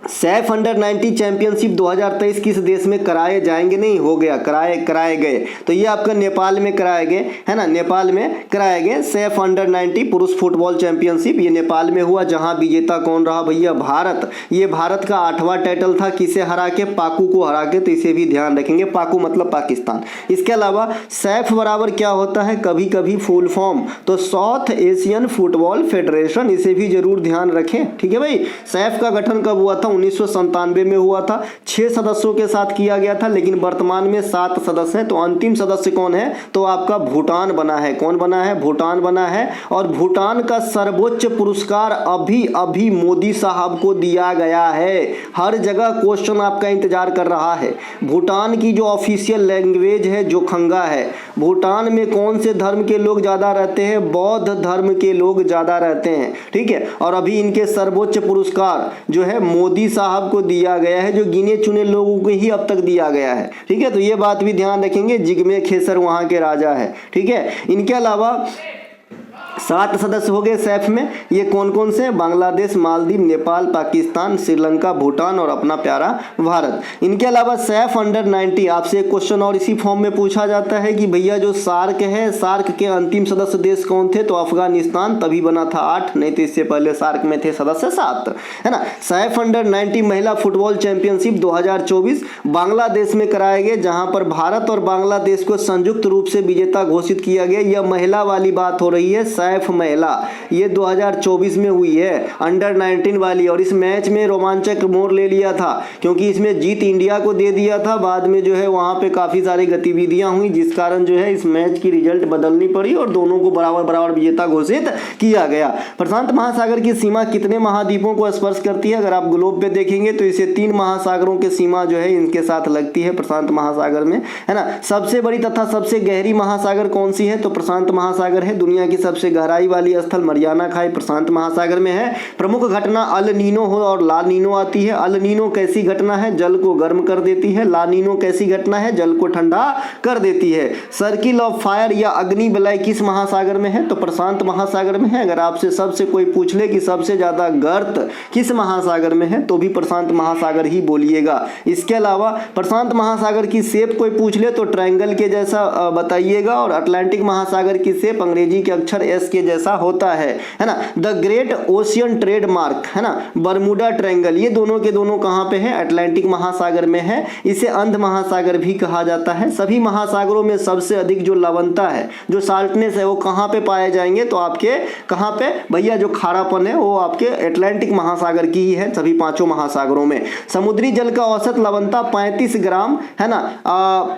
सैफ अंडर 90 चैंपियनशिप 2023 किस देश में कराए जाएंगे, नहीं हो गया, कराए गए। तो ये आपका नेपाल में कराए गए, है ना, नेपाल में कराए गए। सैफ अंडर 90 पुरुष फुटबॉल चैंपियनशिप ये नेपाल में हुआ, जहां विजेता कौन रहा भैया, भारत। ये भारत का 8वां टाइटल था, किसे हरा के, पाकू को हरा के। तो इसे भी ध्यान रखेंगे, पाकू मतलब पाकिस्तान। इसके अलावा सैफ बराबर क्या होता है, कभी कभी फुल फॉर्म, तो साउथ एशियन फुटबॉल फेडरेशन, इसे भी जरूर ध्यान रखें, ठीक है भाई। सैफ का गठन कब हुआ था, 1997 में हुआ था। 6 सदस्यों के साथ किया गया था, लेकिन वर्तमान में 7 सदस्य हैं। तो अंतिम सदस्य कौन है, तो आपका भूटान बना है। कौन बना है, भूटान बना है। और भूटान का सर्वोच्च पुरस्कार अभी मोदी साहब को दिया गया है। हर जगह क्वेश्चन आपका इंतजार कर रहा है। भूटान की जो ऑफिशियल लैंग्वेज है जोखंगा है। भूटान में कौन से धर्म के लोग ज्यादा रहते हैं, बौद्ध धर्म के लोग ज्यादा रहते हैं, ठीक है। और अभी इनके सर्वोच्च पुरस्कार जो है मोदी साहब को दिया गया है, जो गिने चुने लोगों को ही अब तक दिया गया है, ठीक है। तो ये बात भी ध्यान रखेंगे, जिग्मे खेसर वहां के राजा है, ठीक है। इनके अलावा 7 सदस्य हो गए सैफ में। ये कौन कौन से? बांग्लादेश, मालदीव, नेपाल, पाकिस्तान, श्रीलंका, भूटान और अपना प्यारा भारत। इनके अलावा सैफ अंडर 90 आपसे एक क्वेश्चन और इसी फॉर्म में पूछा जाता है कि भैया जो सार्क है, सार्क के अंतिम सदस्य देश कौन थे? तो अफगानिस्तान, तभी बना था 8, नहीं तो इससे पहले सार्क में थे सदस्य 7, है ना। सैफ अंडर 90 महिला फुटबॉल चैंपियनशिप 2024 बांग्लादेश में कराए गए, जहां पर भारत और बांग्लादेश को संयुक्त रूप से विजेता घोषित किया गया। यह महिला वाली बात हो रही है, सैफ महिला, ये 2024 में हुई है, अंडर 19 वाली। और इस मैच में रोमांचक मोड़ ले लिया था क्योंकि इसमें जीत इंडिया को दे दिया था। बाद में जो है वहां पे काफी सारी गतिविधियां हुई, जिस कारण जो है इस मैच की रिजल्ट बदलनी पड़ी और दोनों को बराबर बराबर विजेता घोषित किया गया। प्रशांत महासागर की सीमा कितने महाद्वीपों को स्पर्श करती है? अगर आप ग्लोब पे देखेंगे तो इसे 3 महासागरों की सीमा जो है इनके साथ लगती है प्रशांत महासागर में, है ना। सबसे बड़ी तथा सबसे गहरी महासागर कौन सी है? तो प्रशांत महासागर है। दुनिया की सबसे गहराई वाली स्थल मरियाना खाई प्रशांत महासागर में है। प्रमुख घटना अल नीनो हो और ला नीनो आती है। अल नीनो कैसी घटना है? जल को गर्म कर देती है। ला नीनो कैसी घटना है? जल को ठंडा कर देती है। सर्किल ऑफ फायर या अग्नि वलय किस महासागर में है? तो प्रशांत महासागर में है। अगर आपसे सबसे कोई पूछ ले कि सबसे ज्यादा गर्त किस महासागर में है तो भी प्रशांत महासागर ही बोलिएगा। इसके अलावा प्रशांत महासागर की शेप कोई पूछ ले तो ट्रायंगल के जैसा बताइएगा, और अटलांटिक महासागर की शेप अंग्रेजी के अक्षर एस के जैसा होता है ना। द ग्रेट ओशियन ट्रेडमार्क, है ना, बरमूडा ट्रायंगल, ये दोनों के दोनों कहां पे है? अटलांटिक महासागर में है। इसे अंध महासागर भी कहा जाता है। सभी महासागरों में सबसे अधिक जो लवणता है, जो साल्टनेस है, वो कहां पे पाए जाएंगे? तो आपके कहां पे भैया? जो खारापन है वो आपके अटलांटिक महासागर की ही है, सभी 5 महासागरों में। समुद्री जल का औसत लवणता 35 ग्राम, है ना,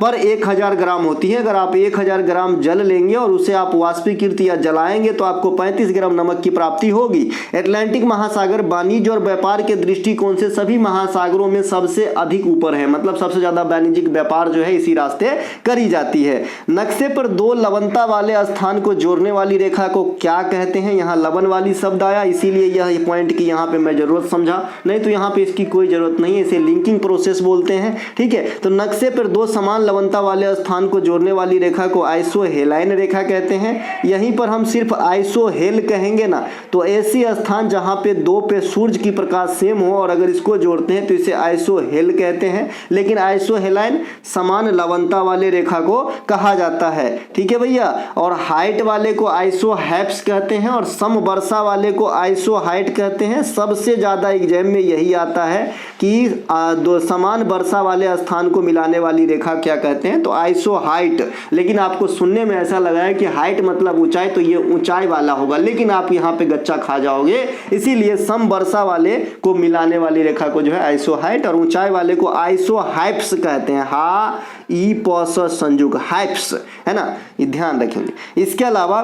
पर 1000 ग्राम होती है। अगर आप 1000 ग्राम जल लेंगे और उसे आप वाष्पीकृत या जलाएंगे तो आपको 35 ग्राम नमक की प्राप्ति होगी। अटलांटिक महासागर वाणिज्य और व्यापार के दृष्टिकोण से सभी महासागरों में सबसे अधिक ऊपर है, मतलब सबसे ज्यादा वाणिज्यिक व्यापार जो है इसी रास्ते करी जाती है। नक्शे पर 2 लवणता वाले स्थान को जोड़ने वाली रेखा को क्या कहते हैं? यहाँ लवण वाली शब्द आया, इसीलिए यह पॉइंट की यहाँ पे मैं जरूरत समझा, नहीं तो यहाँ पे इसकी कोई जरूरत नहीं है। इसे लिंकिंग प्रोसेस बोलते हैं, ठीक है। तो नक्शे पर 2 समान लवणता वाले स्थान को जोड़ने वाली रेखा को आइसोहेलाइन रेखा कहते हैं। यहीं पर हम सिर्फ आइसोहेल कहेंगे ना, तो ऐसी स्थान जहां पे 2 पे सूर्य की प्रकाश सेम हो और अगर इसको जोड़ते हैं तो इसे आइसोहेल कहते हैं। लेकिन आइसोहेलाइन समान लवणता वाले रेखा को कहा जाता है, ठीक है भैया। और हाइट वाले को आइसोहैप्स कहते हैं और समवर्षा वाले को आइसोहाइट कहते हैं। सबसे ज्यादा एग्जाम में यही आता है कि 2 समान वर्षा वाले स्थान को मिलाने वाली रेखा क्या कहते हैं? तो आइसोहाइट। लेकिन आपको सुनने में ऐसा लगा है कि हाइट मतलब ऊंचाई, तो ये ऊंचाई वाला होगा, लेकिन आप यहाँ पे गच्चा खा जाओगे। इसीलिए समवर्षा वाले को मिलाने वाली रेखा को जो है आइसोहाइट और ऊंचाई वाले को आइसोहाइप्स कहते हैं। हा ई पॉस संयुग हाइप्स, है ना, ये ध्यान रखेंगे। इसके अलावा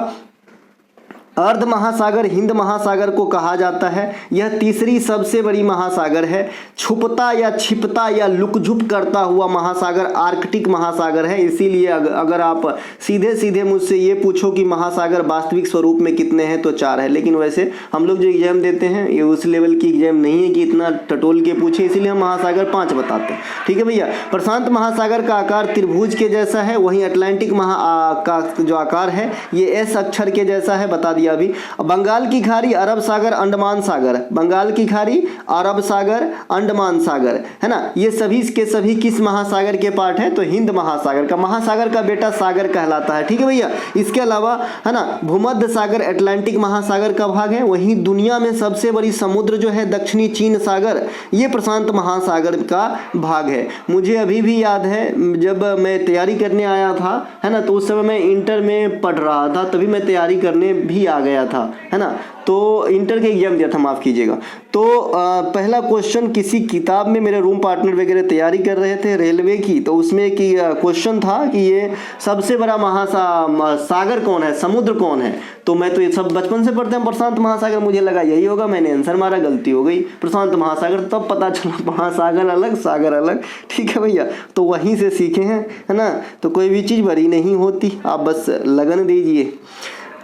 अर्ध महासागर हिंद महासागर को कहा जाता है। यह तीसरी सबसे बड़ी महासागर है। छुपता या छिपता या लुकझुप करता हुआ महासागर आर्कटिक महासागर है। इसीलिए अगर आप सीधे सीधे मुझसे ये पूछो कि महासागर वास्तविक स्वरूप में कितने हैं तो 4 है, लेकिन वैसे हम लोग जो एग्जाम देते हैं ये उस लेवल की एग्जाम नहीं है कि इतना टटोल के पूछे, इसीलिए हम महासागर 5 बताते हैं, ठीक है भैया। प्रशांत महासागर का आकार त्रिभुज के जैसा है, वहीं अटलांटिक का जो आकार है ये एस अक्षर के जैसा है, बता दिया अभी। बंगाल की खाड़ी, अरब सागर, अंडमान सागर, बंगाल की खाड़ी, अरब सागर, अंडमान सागर, है ना, ये सभी के सभी किस महासागर के पार्ट है? तो हिंद महासागर का। महासागर का बेटा सागर कहलाता है, ठीक है भैया। इसके अलावा, है ना, भूमध्य सागर अटलांटिक महासागर का भाग है। वहीं दुनिया में सबसे बड़ी समुद्र जो है दक्षिणी चीन सागर, ये प्रशांत महासागर का भाग है। मुझे अभी भी याद है जब मैं तैयारी करने आया था, है ना, तो उस समय मैं इंटर में पढ़ रहा था, तभी मैं तैयारी करने भी आ गया था, है ना, तो इंटर के एग्जाम दिया था, माफ कीजिएगा। तो पहला क्वेश्चन किसी किताब में मेरे रूम पार्टनर वगैरह तैयारी कर रहे थे रेलवे की, तो उसमें कि क्वेश्चन था कि ये सबसे बड़ा सागर कौन है, समुद्र कौन है। तो मैं तो ये सब बचपन से पढ़ते हैं प्रशांत महासागर, मुझे लगा यही होगा, मैंने आंसर मारा, गलती हो गई प्रशांत महासागर। तब पता चला महासागर अलग सागर अलग, ठीक है भैया। तो वहीं से सीखे हैं, है ना। तो कोई भी चीज़ बड़ी नहीं होती, आप बस लगन दीजिए।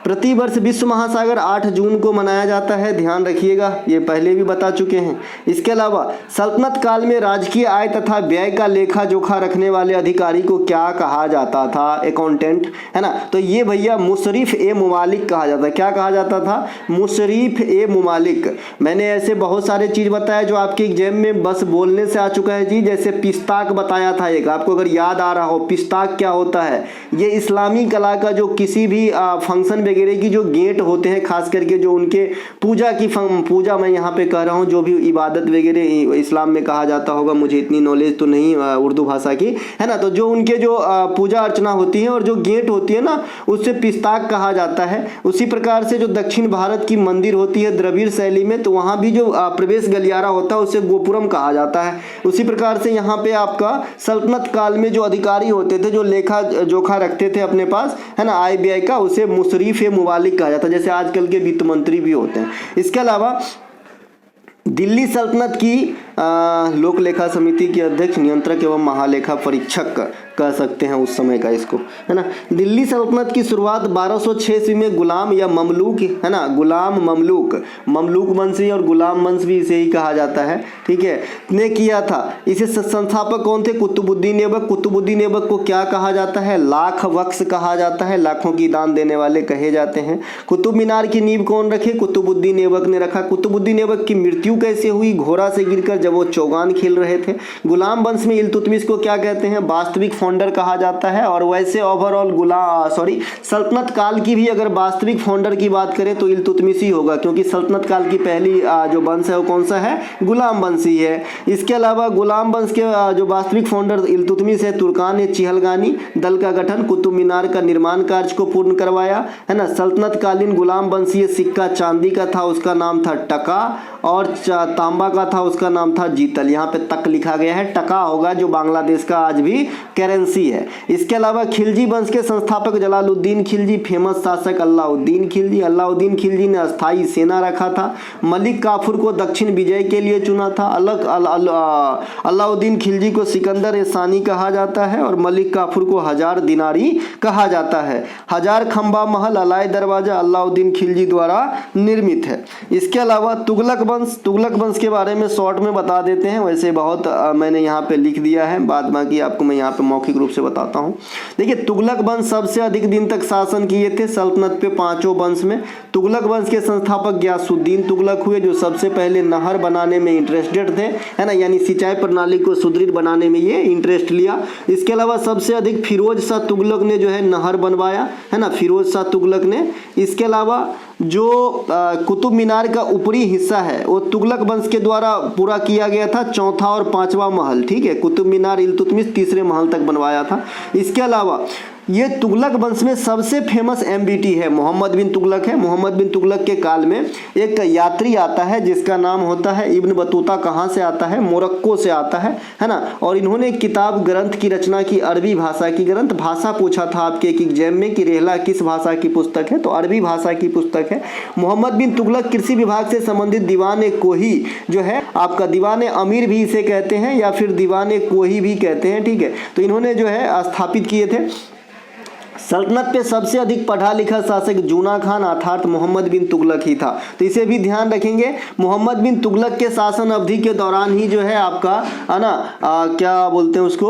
प्रतिवर्ष विश्व महासागर 8 जून को मनाया जाता है, ध्यान रखिएगा, ये पहले भी बता चुके हैं। इसके अलावा सल्तनत काल में राजकीय आय तथा व्यय का लेखा जोखा रखने वाले अधिकारी को क्या कहा जाता था? अकाउंटेंट, है ना। तो ये भैया मुशर्रिफ ए मुमालिक कहा जाता है। क्या कहा जाता था? मुशर्रिफ ए मुमालिक। मैंने ऐसे बहुत सारे चीज़ बताया जो आपके एग्जाम में बस बोलने से आ चुका है जी। जैसे पिस्ताक बताया था एक, आपको अगर याद आ रहा हो पिस्ताक क्या होता है? ये इस्लामी कला का जो किसी भी फंक्शन वगैरह की जो गेट होते हैं, खास करके जो उनके पूजा मैं यहाँ पे कह रहा हूँ, जो भी इबादत वगैरह इस्लाम में कहा जाता होगा, मुझे इतनी नॉलेज तो नहीं उर्दू भाषा की, है ना। तो जो उनके जो पूजा अर्चना होती है और जो गेट होती है ना, उससे पिस्ताक कहा जाता है। उसी प्रकार से जो दक्षिण भारत की मंदिर होती है द्रविड़ शैली में, तो वहाँ भी जो प्रवेश गलियारा होता है उसे गोपुरम कहा जाता है। उसी प्रकार से यहाँ पे आपका सल्तनत काल में जो अधिकारी होते थे, जो लेखा जोखा रखते थे अपने पास, है ना, आय व्यय का, उसे मुशर्रिफ ए मुमालिक कहा जाता है, जैसे आजकल के वित्त मंत्री भी होते हैं। इसके अलावा दिल्ली सल्तनत की लोक लेखा समिति के अध्यक्ष, नियंत्रक एवं महालेखा परीक्षक कह सकते हैं उस समय का इसको, है ना। दिल्ली सल्तनत की शुरुआत 1206 ईस्वी में गुलाम या ममलूक, है ना, गुलाम ममलूक वंशी और गुलाम वंश भी इसे ही कहा जाता है, ठीक है, ने किया था। इसे संस्थापक कौन थे? कुतुबुद्दीन ऐबक। कुतुबुद्दीन ऐबक को क्या कहा जाता है? लाख बख्श कहा जाता है, लाखों की दान देने वाले कहे जाते हैं। कुतुब मीनार की नींव कौन रखे? कुतुबुद्दीन ऐबक ने रखा। कुतुबुद्दीन ऐबक की मृत्यु कैसे हुई? घोड़ा से गिरकर, जब वो चौगान खेल रहे थे। गुलाम वंश में इल्तुतमिश को क्या कहते हैं? वास्तविक फाउंडर कहा जाता है। और वैसे ओवरऑल सल्तनत काल की भी अगर वास्तविक फाउंडर की बात करें तो इल्तुतमिश ही होगा, क्योंकि सल्तनत काल की पहली जो वंश है वो कौन सा है? गुलाम वंशी है। इसके अलावा गुलाम वंश के जो वास्तविक फाउंडर इल्तुतमिश है। तुर्कान ने चिहलगानी दल का गठन, कुतुब मीनार का निर्माण कार्य को पूर्ण करवाया, है ना। सल्तनत कालीन गुलाम वंशीय सिक्का चांदी का था, उसका नाम था टका, और तांबा का था, उसका नाम था जीतल। यहाँ पे तक लिखा गया है, टका होगा जो बांग्लादेश का आज भी करेंसी है। इसके अलावा खिलजी वंश के संस्थापक जलालुद्दीन खिलजी, फेमस शासक अलाउद्दीन खिलजी। अलाउद्दीन खिलजी ने अस्थायी सेना रखा था। मलिक काफूर को दक्षिण विजय के लिए चुना था। अलाउद्दीन खिलजी को सिकंदर ए सानी कहा जाता है और मलिक काफूर को हजार दिनारी कहा जाता है। हजार खंबा महल अलाय दरवाजा अलाउद्दीन खिलजी द्वारा निर्मित है। इसके अलावा तुगलक वंश के बारे में शॉर्ट में बता देते हैं, वैसे बहुत मैंने यहाँ पे लिख दिया है, बाद बाकी आपको मैं यहाँ पे मौखिक रूप से बताता हूँ। देखिए, तुगलक वंश सबसे अधिक दिन तक शासन किए थे सल्तनत पे पांचों वंश में। तुगलक वंश के संस्थापक गयासुद्दीन तुगलक हुए, जो सबसे पहले नहर बनाने में इंटरेस्टेड थे, है ना, यानी सिंचाई प्रणाली को सुदृढ़ बनाने में ये इंटरेस्ट लिया। इसके अलावा सबसे अधिक फिरोज शाह तुगलक ने जो है नहर बनवाया, है ना, फिरोज शाह तुगलक ने। इसके अलावा जो कुतुब मीनार का ऊपरी हिस्सा है वो तुगलक वंश के द्वारा पूरा किया गया था, चौथा और पांचवा महल, ठीक है। कुतुब मीनार इल्तुतमिश तीसरे महल तक बनवाया था। इसके अलावा ये तुगलक वंश में सबसे फेमस एमबीटी है मोहम्मद बिन तुगलक है। मोहम्मद बिन तुगलक के काल में एक यात्री आता है जिसका नाम होता है इब्न बतूता। कहाँ से आता है? मोरक्को से आता है ना। और इन्होंने एक किताब ग्रंथ की रचना की, अरबी भाषा की ग्रंथ। भाषा पूछा था आपके एक एग्जाम में कि रेहला किस भाषा की पुस्तक है, तो अरबी भाषा की पुस्तक है। मोहम्मद बिन तुगलक कृषि विभाग से संबंधित दीवान कोही जो है आपका, दीवान अमीर भी इसे कहते हैं या फिर दीवान कोही भी कहते हैं, ठीक है। तो इन्होंने जो है स्थापित किए थे। सल्तनत पे सबसे अधिक पढ़ा लिखा शासक जूना खान अर्थात मोहम्मद बिन तुगलक ही था, तो इसे भी ध्यान रखेंगे। मोहम्मद बिन तुगलक के शासन अवधि के दौरान ही जो है आपका, है ना, क्या बोलते हैं उसको,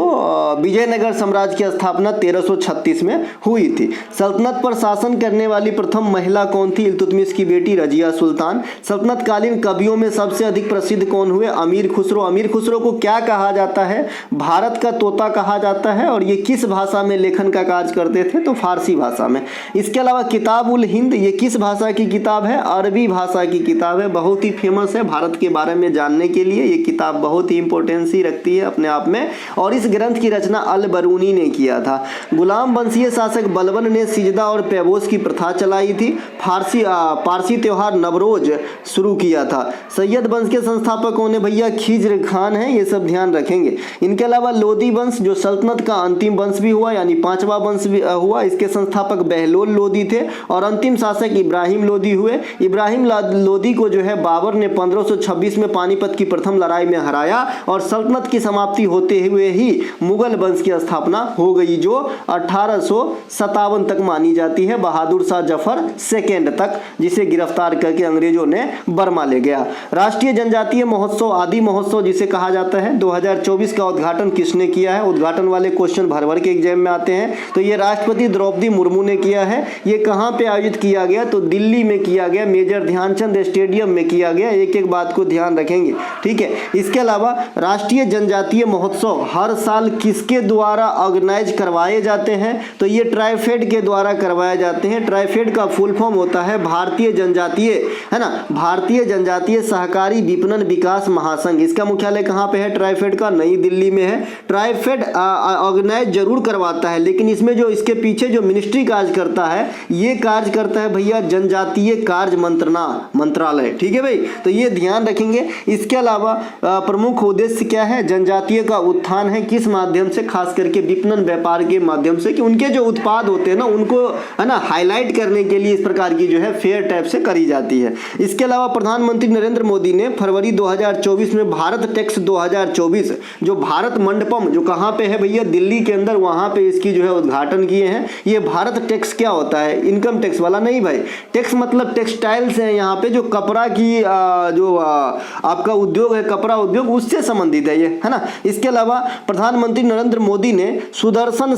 विजयनगर साम्राज्य की स्थापना 1336 में हुई थी। सल्तनत पर शासन करने वाली प्रथम महिला कौन थी? इल्तुतमिश की बेटी रजिया सुल्तान। सल्तनत कालीन कवियों में सबसे अधिक प्रसिद्ध कौन हुए? अमीर खुसरो। अमीर खुसरो को क्या कहा जाता है? भारत का तोता कहा जाता है। और ये किस भाषा में लेखन का कार्य करते थे? तो फारसी भाषा में। इसके अलावा किताब उल हिंद, ये किस भाषा की किताब है? अरबी भाषा की किताब है, बहुत ही फेमस है। भारत के बारे में जानने के लिए ये किताब बहुत ही इंपॉर्टेंसी रखती है अपने आप में। और इस ग्रंथ की रचना अल बरूनी ने किया था। गुलाम वंशीय शासक बलबन ने सिजदा और पैबोस की प्रथा चलाई थी। पारसी त्योहार नवरोज शुरू किया था। सैयद वंश के संस्थापक कौन है भैया? खिज्र खान है, ये सब ध्यान रखेंगे। इनके अलावा लोदी वंश जो सल्तनत का अंतिम वंश भी हुआ, यानी पांचवा वंश भी हुआ, हुआ। इसके संस्थापक बहलोल लोदी थे और अंतिम शासक इब्राहिम लोदी हुए। इब्राहिम लोदी को जो है बाबर ने 1526 में पानीपत की प्रथम लड़ाई में हराया और सल्तनत की समाप्ति होते हुए ही मुगल वंश की स्थापना हो गई, जो 1857 तक मानी जाती है, बहादुर शाह जफर सेकेंड तक, जिसे गिरफ्तार करके अंग्रेजों ने बर्मा ले गया। राष्ट्रीय जनजातीय महोत्सव आदि महोत्सव जिसे कहा जाता है, 2024 का उद्घाटन किसने किया है? उद्घाटन वाले क्वेश्चन भर भर के एग्जाम में आते हैं। तो ये राष्ट्रपति द्रौपदी मुर्मू ने किया है। ये कहाँ पे आयोजित किया गया? तो दिल्ली में किया गया, मेजर ध्यानचंद स्टेडियम में किया गया। एक एक बात को ध्यान रखेंगे, ठीक है। इसके अलावा राष्ट्रीय जनजातीय महोत्सव हर साल किसके द्वारा ऑर्गेनाइज करवाए जाते हैं? तो ये ट्राइफेड के द्वारा करवाए जाते हैं। ट्राइफेड का फुल फॉर्म होता है भारतीय जनजातीय, है ना, भारतीय जनजातीय सहकारी विपणन विकास महासंघ। इसका मुख्यालय कहाँ पे है? ट्राइफेड का नई दिल्ली में है। ट्राइफेड ऑर्गेनाइज जरूर करवाता है, लेकिन इसमें जो इसके पीछे जो मिनिस्ट्री कार्य करता है, ये कार्य करता है भैया जनजातीय कार्य मंत्रालय, ठीक है भाई। तो ये ध्यान रखेंगे। इसके अलावा प्रमुख उद्देश्य क्या है? जनजातीय का उत्थान है। किस माध्यम से? खास करके विपणन व्यापार के माध्यम से, कि उनके जो उत्पाद होते हैं ना, उनको है ना हाईलाइट करने के लिए इस प्रकार की जो है फेयर टाइप से करी जाती है। इसके अलावा प्रधानमंत्री नरेंद्र मोदी ने फरवरी 2024 में भारत टैक्स 2024, जो भारत मंडपम जो कहाँ पे है भैया? दिल्ली के अंदर, वहां पे इसकी जो है उद्घाटन किए हैं। ये भारत टैक्स क्या होता है? इनकम टैक्स वाला नहीं भाई। टैक्स मतलब टेक्सटाइल्स है, यहाँ पे जो कपड़ा की आपका उद्योग है, कपड़ा उद्योग, उससे संबंधित है ये, है ना। इसके अलावा प्रधानमंत्री नरेंद्र मोदी ने सुदर्शन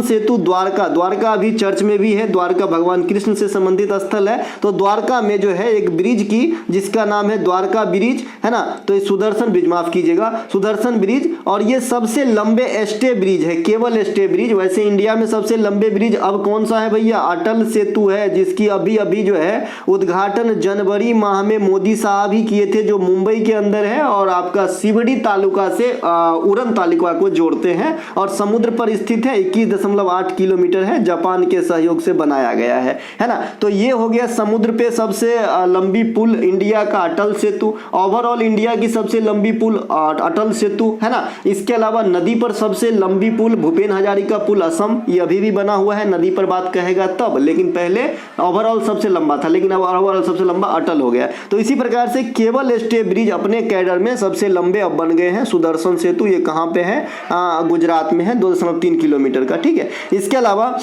सेतु द्वारका अभी चर्च में भी है। द्वारका भगवान कृष्ण से संबंधित स्थल है। तो द्वारका में जो है एक ब्रिज की, जिसका नाम है द्वारका ब्रिज, है ना। तो ये सुदर्शन ब्रिज, माफ कीजिएगा, सुदर्शन ब्रिज, और ये सबसे लंबे स्टे ब्रिज है, केबल स्टे ब्रिज। वैसे इंडिया में सबसे लंबे ब्रिज अब कौन सा है भैया? अटल सेतु है, जिसकी अभी अभी जो है उद्घाटन जनवरी माह में मोदी साहब ही किए थे, जो मुंबई के अंदर है और आपका शिवड़ी तालुका से उड़न तालुका को जोड़ते हैं और समुद्र पर स्थित है। 21.8 किलोमीटर है, जापान के सहयोग से बनाया गया है ना। तो ये हो गया समुद्र पे सबसे लंबी पुल इंडिया का अटल सेतु। ओवरऑल इंडिया की सबसे लंबी पुल अटल सेतु, है ना। इसके अलावा नदी पर सबसे लंबी पुल भूपेन हजारिका पुल असम, ये अभी भी बना हुआ है। नदी पर बात कहेगा तब, लेकिन पहले ओवरऑल सबसे लंबा था, लेकिन अब ओवरऑल सबसे लंबा अटल हो गया। तो इसी प्रकार से केबल स्टे ब्रिज अपने कैडर में सबसे लंबे अब बन गए हैं। सुदर्शन सेतु ये कहाँ पे है? गुजरात में है, 2.3 किलोमीटर का, ठीक है। इसके अलावा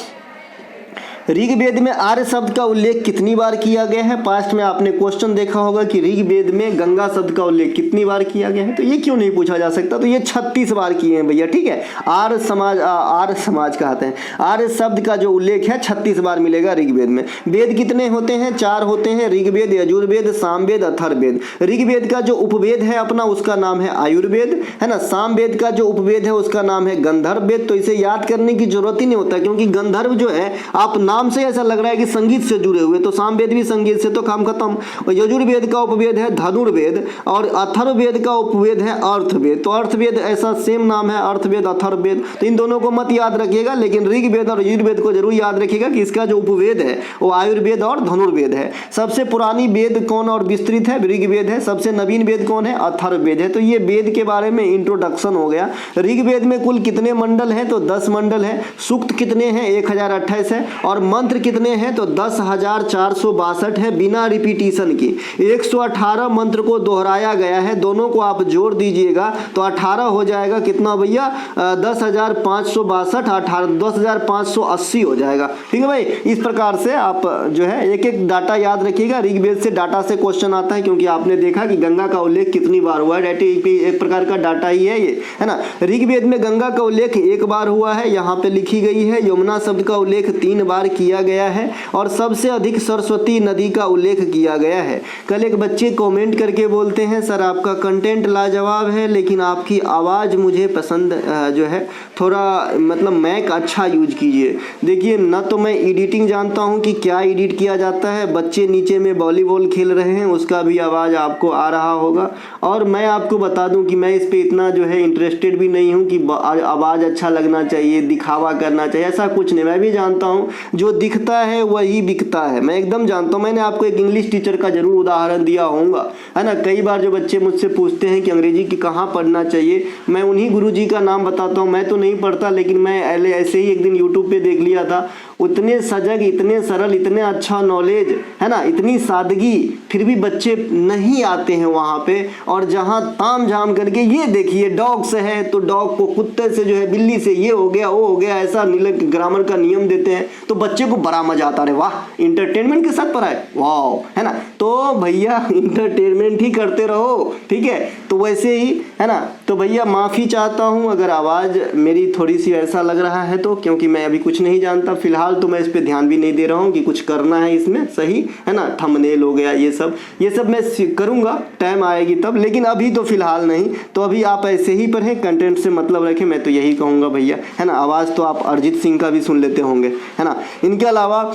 ऋग्वेद में आर्य शब्द का उल्लेख कितनी बार किया गया है? पास्ट में आपने क्वेश्चन देखा होगा कि ऋग्वेद में गंगा शब्द का उल्लेख कितनी बार किया गया है, तो ये क्यों नहीं पूछा जा सकता? तो ये 36 बार किए हैं भैया, ठीक है। आर्य समाज कहते हैं। आर्य शब्द का जो उल्लेख है 36 बार मिलेगा ऋग्वेद में। वेद कितने होते हैं? 4 होते हैं, ऋग्वेद, यजुर्वेद, सामवेद, अथर्ववेद। ऋग्वेद का जो उपवेद है अपना, उसका नाम है आयुर्वेद, है ना। सामवेद का जो उपवेद है उसका नाम है गंधर्व वेद। तो इसे याद करने की जरूरत ही नहीं होता, क्योंकि गंधर्व जो है आप नाम से ऐसा लग रहा है कि संगीत से जुड़े हुए, तो सामवेद भी संगीत से, तो काम खत्म। और यजुर्वेद का उपवेद है धनुर्वेद और अथर्ववेद का उपवेद है अर्थवेद। तो अर्थवेद ऐसा सेम नाम है, अर्थवेद, अथर्ववेद। तो इन दोनों को मत याद रखिएगा, लेकिन ऋग्वेद और यजुर्वेद को जरूर याद रखिएगा कि इसका जो उपवेद है वो आयुर्वेद और धनुर्वेद है। सबसे पुरानी वेद कौन और विस्तृत है? ऋग्वेद है। सबसे नवीन वेद कौन है? अथर्ववेद है। तो ये वेद के बारे में इंट्रोडक्शन हो गया। ऋग्वेद में कुल कितने मंडल हैं? तो 10 मंडल है। सूक्त कितने हैं? 1028 है। और मंत्र कितने हैं? तो 10,462 है, बिना रिपीटिशन की। 118 मंत्र को दोहराया गया है, दोनों को आप जोड़ दीजिएगा तो 18 हो जाएगा। कितना भैया? 10,562, 10,580 हो जाएगा, ठीक है भाई। इस प्रकार से आप जो है एक एक डाटा याद रखिएगा। ऋग्वेद से डाटा से क्वेश्चन आता है, क्योंकि आपने देखा कि गंगा का उल्लेख कितनी बार हुआ है, एक प्रकार का डाटा ही है ये, है ना। ऋग्वेद में गंगा का उल्लेख 1 बार हुआ है, यहाँ पे लिखी गई है। यमुना शब्द का उल्लेख 3 बार किया गया है और सबसे अधिक सरस्वती नदी का उल्लेख किया गया है। कल एक बच्चे कमेंट करके बोलते हैं सर आपका कंटेंट लाजवाब है, लेकिन आपकी आवाज़ मुझे पसंद जो है थोड़ा मतलब मैक अच्छा यूज कीजिए। देखिए ना, तो मैं एडिटिंग जानता हूँ कि क्या एडिट किया जाता है। बच्चे नीचे में वॉलीबॉल खेल रहे हैं, उसका भी आवाज़ आपको आ रहा होगा। और मैं आपको बता दूं कि मैं इस पे इतना जो है इंटरेस्टेड भी नहीं हूं कि आवाज़ अच्छा लगना चाहिए, दिखावा करना चाहिए, ऐसा कुछ नहीं। मैं भी जानता हूं जो दिखता है वही बिकता है। मैं एकदम जानता हूँ, मैंने आपको एक इंग्लिश टीचर का जरूर उदाहरण दिया होगा, है ना। कई बार जो बच्चे मुझसे पूछते हैं कि अंग्रेजी की कहाँ पढ़ना चाहिए, मैं उन्हीं गुरुजी का नाम बताता हूँ। मैं तो नहीं पढ़ता, लेकिन मैं ऐसे ही एक दिन यूट्यूब पे देख लिया था, उतने सजग, इतने सरल, इतने अच्छा नॉलेज, है ना, इतनी सादगी, फिर भी बच्चे नहीं आते हैं वहाँ पे। और जहाँ ताम झाम करके ये देखिए डॉग से है तो डॉग को, कुत्ते से जो है बिल्ली से, ये हो गया वो हो गया, ऐसा ग्रामर का नियम देते हैं तो बच्चे को बड़ा मजा आता है। वाह, इंटरटेनमेंट के साथ पढ़ाए, वाह, है ना। तो भैया इंटरटेनमेंट ही करते रहो, ठीक है। तो वैसे ही, है ना। तो भैया माफ़ी चाहता हूँ अगर आवाज़ मेरी थोड़ी सी ऐसा लग रहा है तो, क्योंकि मैं अभी कुछ नहीं जानता फिलहाल, तो मैं इस पे ध्यान भी नहीं दे रहा हूँ कि कुछ करना है इसमें, सही है ना। थंबनेल हो गया, ये सब मैं करूँगा, टाइम आएगी तब, लेकिन अभी तो फिलहाल नहीं। तो अभी आप ऐसे ही पढ़ें, कंटेंट से मतलब रखें, मैं तो यही कहूँगा भैया, है ना। आवाज़ तो आप अरिजीत सिंह का भी सुन लेते होंगे, है ना। इनके अलावा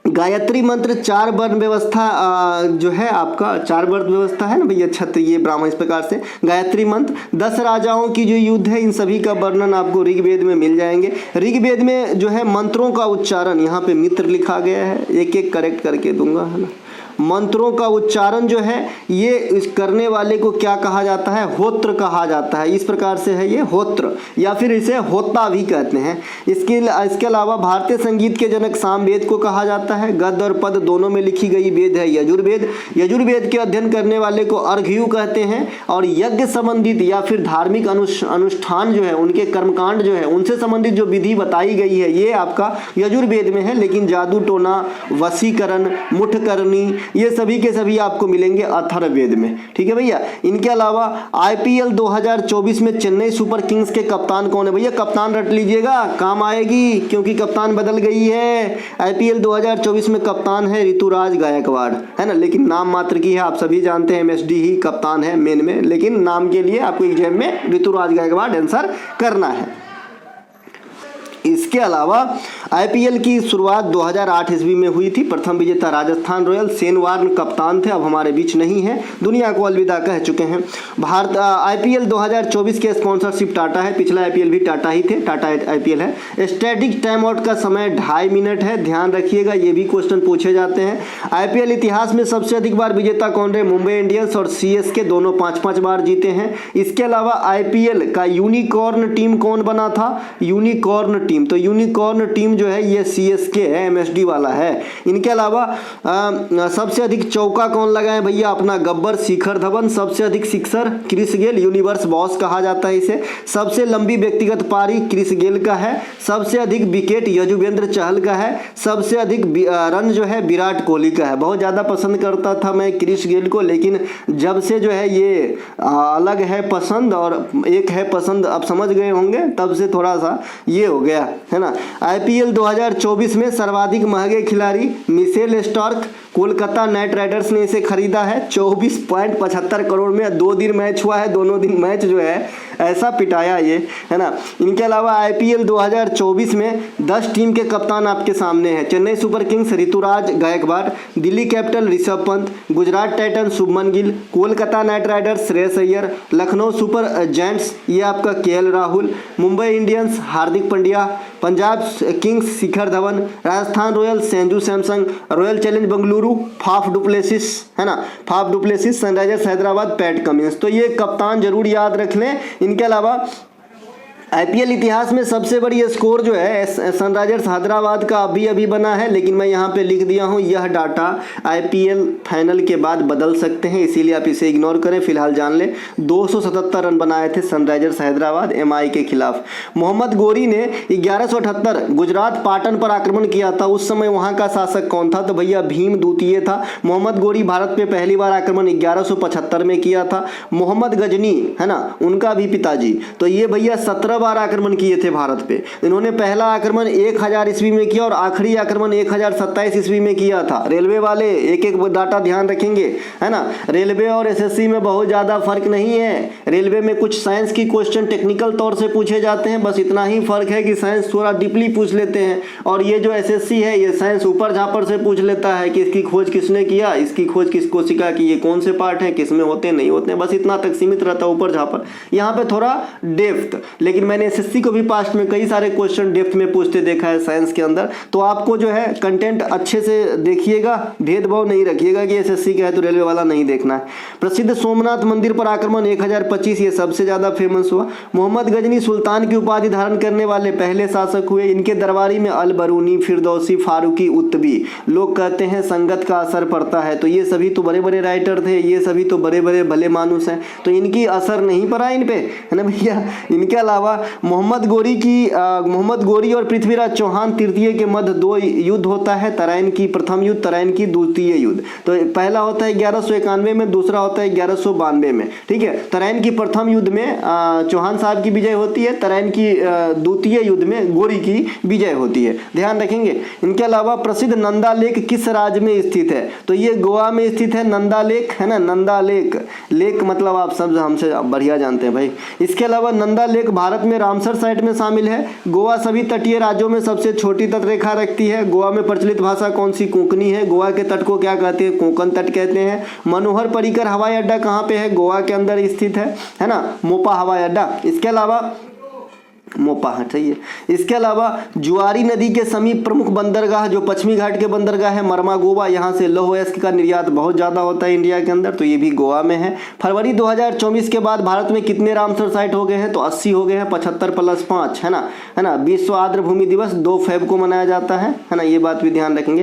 गायत्री मंत्र 4 वर्ण व्यवस्था जो है आपका 4 वर्ण व्यवस्था है ना भैया, क्षत्रिय ब्राह्मण, इस प्रकार से गायत्री मंत्र 10 राजाओं की जो युद्ध है, इन सभी का वर्णन आपको ऋग्वेद में मिल जाएंगे। ऋग्वेद में जो है मंत्रों का उच्चारण, यहाँ पे मित्र लिखा गया है, एक एक करेक्ट करके दूंगा, है ना। मंत्रों का उच्चारण जो है ये इस करने वाले को क्या कहा जाता है, होत्र कहा जाता है। इस प्रकार से है ये होत्र, या फिर इसे होता भी कहते हैं। इसके अलावा भारतीय संगीत के जनक सामवेद को कहा जाता है। गद्य और पद दोनों में लिखी गई वेद है यजुर्वेद। यजुर्वेद के अध्ययन करने वाले को अर्घ्यु कहते हैं। और यज्ञ संबंधित या फिर धार्मिक अनुष्ठान जो है, उनके कर्मकांड जो है, उनसे संबंधित जो विधि बताई गई है, ये आपका यजुर्वेद में है। लेकिन जादू टोना, वशीकरण, मुठकरणी, ये सभी के सभी आपको मिलेंगे अथर्ववेद में, ठीक है भैया। इनके अलावा आईपीएल 2024 में चेन्नई सुपर किंग्स के कप्तान कौन है भैया, कप्तान रट लीजिएगा, काम आएगी, क्योंकि कप्तान बदल गई है। आईपीएल 2024 में कप्तान है ऋतुराज गायकवाड़, है ना। लेकिन नाम मात्र की है, आप सभी जानते हैं एमएसडी ही कप्तान है मेन में, लेकिन नाम के लिए आपको एग्जाम में ऋतुराज गायकवाड़ आंसर करना है। इसके अलावा आईपीएल की शुरुआत 2008 ईस्वी में हुई थी। प्रथम विजेता राजस्थान रॉयल, शेन वार्न कप्तान थे, अब हमारे बीच नहीं है, दुनिया को अलविदा कह चुके हैं। भारत आईपीएल 2024 के स्पॉन्सरशिप टाटा है, पिछला आईपीएल भी टाटा ही थे, टाटा आईपीएल है। स्टैटिक टाइम आउट का समय 2.5 मिनट है, ध्यान रखिएगा, ये भी क्वेश्चन पूछे जाते हैं। आईपीएल इतिहास में सबसे अधिक बार विजेता कौन रहे, मुंबई इंडियंस और सीएसके दोनों 5-5 बार जीते हैं। इसके अलावा आईपीएल का यूनिकॉर्न टीम कौन बना था, यूनिकॉर्न टीम, तो यूनिकॉर्न टीम जो है ये सीएसके है, एमएसडी वाला है। इनके अलावा सबसे अधिक चौका कौन लगाए भैया, अपना गब्बर शिखर धवन। सबसे अधिक sixer Chris Gayle, universe boss कहा जाता है इसे। सबसे लंबी व्यक्तिगत पारी क्रिस गेल का है। सबसे अधिक विकेट यजुवेंद्र चहल का है। सबसे अधिक रन जो है विराट कोहली का है। बहुत ज़्यादा पसंद करता था मैं क्रिस गेल को, लेकिन जब से जो है ये अलग है पसंद और एक है पसंद, आप समझ गए होंगे, तब से थोड़ा सा ये हो गया, है ना। आईपीएल 2024 में सर्वाधिक महंगे खिलाड़ी Mitchell Starc, Kolkata knight Riders ने इसे खरीदा है 24.75 करोड़ में। 2 दिन मैच हुआ है, दोनों दिन मैच जो है ऐसा पिटाया ये, है ना। इनके अलावा आईपीएल 2024 में 10 टीम के कप्तान आपके सामने हैं। Chennai super kings Ruturaj Gaikwad, Delhi capital Rishabh Pant, Gujarat titan Shubman Gill, Kolkata knight riders Shreyas Iyer, Lucknow super giants ये आपका KL Rahul, Mumbai Indians Hardik Pandya, Punjab kings Shikhar Dhawan, Rajasthan royals Sanju Samson, royal challenge Bengaluru Faf du Plessis, है ना, Faf du Plessis, sunrisers Hyderabad Pat Cummins. तो ये कप्तान जरूर याद रख लें। इनके अलावा आईपीएल इतिहास में सबसे बड़ी स्कोर जो है सनराइजर्स हैदराबाद का अभी बना है, लेकिन मैं यहाँ पे लिख दिया हूँ, यह डाटा आईपीएल फाइनल के बाद बदल सकते हैं, इसीलिए आप इसे इग्नोर करें, फिलहाल जान लें। 277 रन बनाए थे सनराइजर्स हैदराबाद एमआई के खिलाफ। मोहम्मद गोरी ने 1178 गुजरात पाटन पर आक्रमण किया था, उस समय वहाँ का शासक कौन था, तो भैया भीम द्वितीय था। मोहम्मद गोरी भारत पे पहली बार आक्रमण 1175 में किया था। मोहम्मद गजनी, है ना, उनका भी पिताजी, तो ये भैया 17 बार आक्रमण किए थे भारत पे। इन्होंने पहला आक्रमण 1000 ईस्वी में किया और आखिरी आक्रमण 1027 ईस्वी में किया था। रेलवे वाले एक एक डाटा ध्यान रखेंगे, है ना। रेलवे और एसएससी में बहुत ज़्यादा फर्क नहीं है। रेलवे में कुछ साइंस की क्वेश्चन टेक्निकल तौर से पूछे जाते हैं, बस इतना ही फर्क है कि साइंस थोड़ा डीपली पूछ लेते हैं, और ये जो एसएससी है ये साइंस ऊपर झापर से पूछ लेता है कि इसकी खोज किसने किया, इसकी खोज किस कोशिका की, ये कौन से पार्ट हैं, किस में होते नहीं होते हैं, बस इतना तक सीमित रहता है ऊपर झापर। यहाँ पे थोड़ा डेप्थ, लेकिन मैंने एसएससी को भी पास्ट में कई सारे क्वेश्चन डेप्थ में पूछते देखा है साइंस के अंदर। तो आपको जो है कंटेंट अच्छे से देखिएगा, भेदभाव नहीं रखिएगा कि एसएससी का है तो रेलवे वाला नहीं देखना है। प्रसिद्ध सोमनाथ मंदिर पर आक्रमण 1025, ये सबसे ज़्यादा फेमस हुआ। मोहम्मद गजनी सुल्तान की उपाधि धारण करने वाले पहले शासक हुए। इनके दरबारी में अल बरूनी, फिरदौसी, फारूकी, उत्तबी। लोग कहते हैं संगत का असर पड़ता है, तो ये सभी तो बड़े बड़े राइटर थे, ये सभी तो बड़े बड़े भले मानुस हैं, तो इनकी असर नहीं पड़ा इन पे, है ना भैया। इनके अलावा मोहम्मद गोरी और पृथ्वीराज चौहान तृतीय के मध्य 2 युद्ध होता है। तराइन की प्रथम युद्ध, तराइन की द्वितीय युद्ध। तो पहला होता है 1191 में, दूसरा होता है 1192 में, ठीक है। तराइन की प्रथम युद्ध में चौहान साहब की विजय होती है, तराइन की द्वितीय युद्ध में गोरी की विजय होती है, ध्यान रखेंगे। इनके अलावा प्रसिद्ध नंदा लेक किस राज्य में स्थित है? तो ये गोवा में स्थित है, नंदा लेक, है ना। नंदा लेक, लेक मतलब आप सब हमसे बढ़िया जानते हैं भाई। इसके अलावा नंदा लेक भारत में रामसर साइट में शामिल है। गोवा सभी तटीय राज्यों में सबसे छोटी तटरेखा रखती है। गोवा में प्रचलित भाषा कौन सी? कोंकणी है। गोवा के तट को क्या कहते हैं? कोंकण तट कहते हैं। मनोहर पर्रिकर हवाई अड्डा कहाँ पे है? गोवा के अंदर स्थित है ना, मोपा हवाई अड्डा। इसके अलावा मोपा हटाइए। इसके अलावा जुआरी नदी के समीप प्रमुख बंदरगाह जो पश्चिमी घाट के बंदरगाह है मरमा गोवा, यहाँ से लौह अयस्क का निर्यात बहुत ज़्यादा होता है इंडिया के अंदर, तो ये भी गोवा में है। फरवरी 2024 के बाद भारत में कितने रामसर साइट हो गए हैं? तो 80 हो गए हैं, 75 + 5, है ना। विश्व आर्द्र भूमि दिवस 2 फेब को मनाया जाता है ना, ये बात भी ध्यान रखेंगे,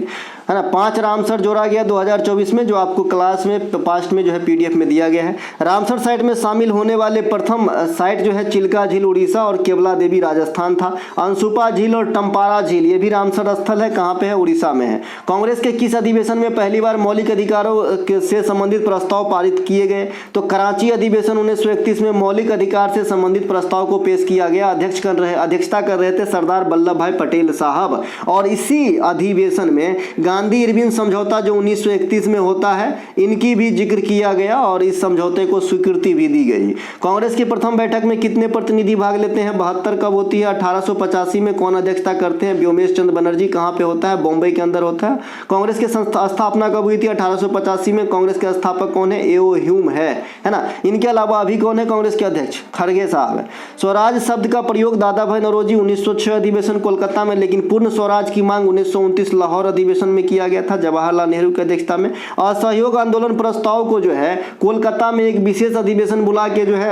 है ना। 5 रामसर जोड़ा गया 2024 में, जो आपको क्लास में पास्ट में जो है PDF में दिया गया है। रामसर साइट में शामिल होने वाले प्रथम साइट जो है चिल्का झील उड़ीसा और केवला देवी राजस्थान था। अंशुपा झील और टम्पारा झील ये भी रामसर स्थल है, कहाँ पे है? उड़ीसा में है। कांग्रेस के किस अधिवेशन में पहली बार मौलिक अधिकारों से संबंधित प्रस्ताव पारित किए गए? तो कराची अधिवेशन 1931 में मौलिक अधिकार से संबंधित प्रस्ताव को पेश किया गया। अध्यक्षता कर रहे थे सरदार वल्लभ भाई पटेल साहब। और इसी अधिवेशन में गांधी इरविन समझौता जो 1931 में होता है, इनकी भी जिक्र किया गया और इस समझौते को स्वीकृति भी दी गई। कांग्रेस की प्रथम बैठक में कितने प्रतिनिधि भाग लेते हैं? 72 कब होती है? 1885 में। कौन अध्यक्षता करते हैं? व्योमेश चंद्र बनर्जी। कहाँ पे होता है? बॉम्बे के अंदर होता है। कांग्रेस की स्थापना कब हुई थी? 1885 में। कांग्रेस के स्थापक कौन है? ए.ओ. ह्यूम है ना। इनके अलावा अभी कौन है कांग्रेस के अध्यक्ष? खड़गे साहब है। स्वराज शब्द का प्रयोग दादा भाई नौरोजी 1906 अधिवेशन कोलकाता में, लेकिन पूर्ण स्वराज की मांग 1929 लाहौर अधिवेशन में किया गया था जवाहरलाल नेहरू की अध्यक्षता में। असहयोग आंदोलन प्रस्ताव को जो है कोलकाता में एक विशेष अधिवेशन बुला के जो है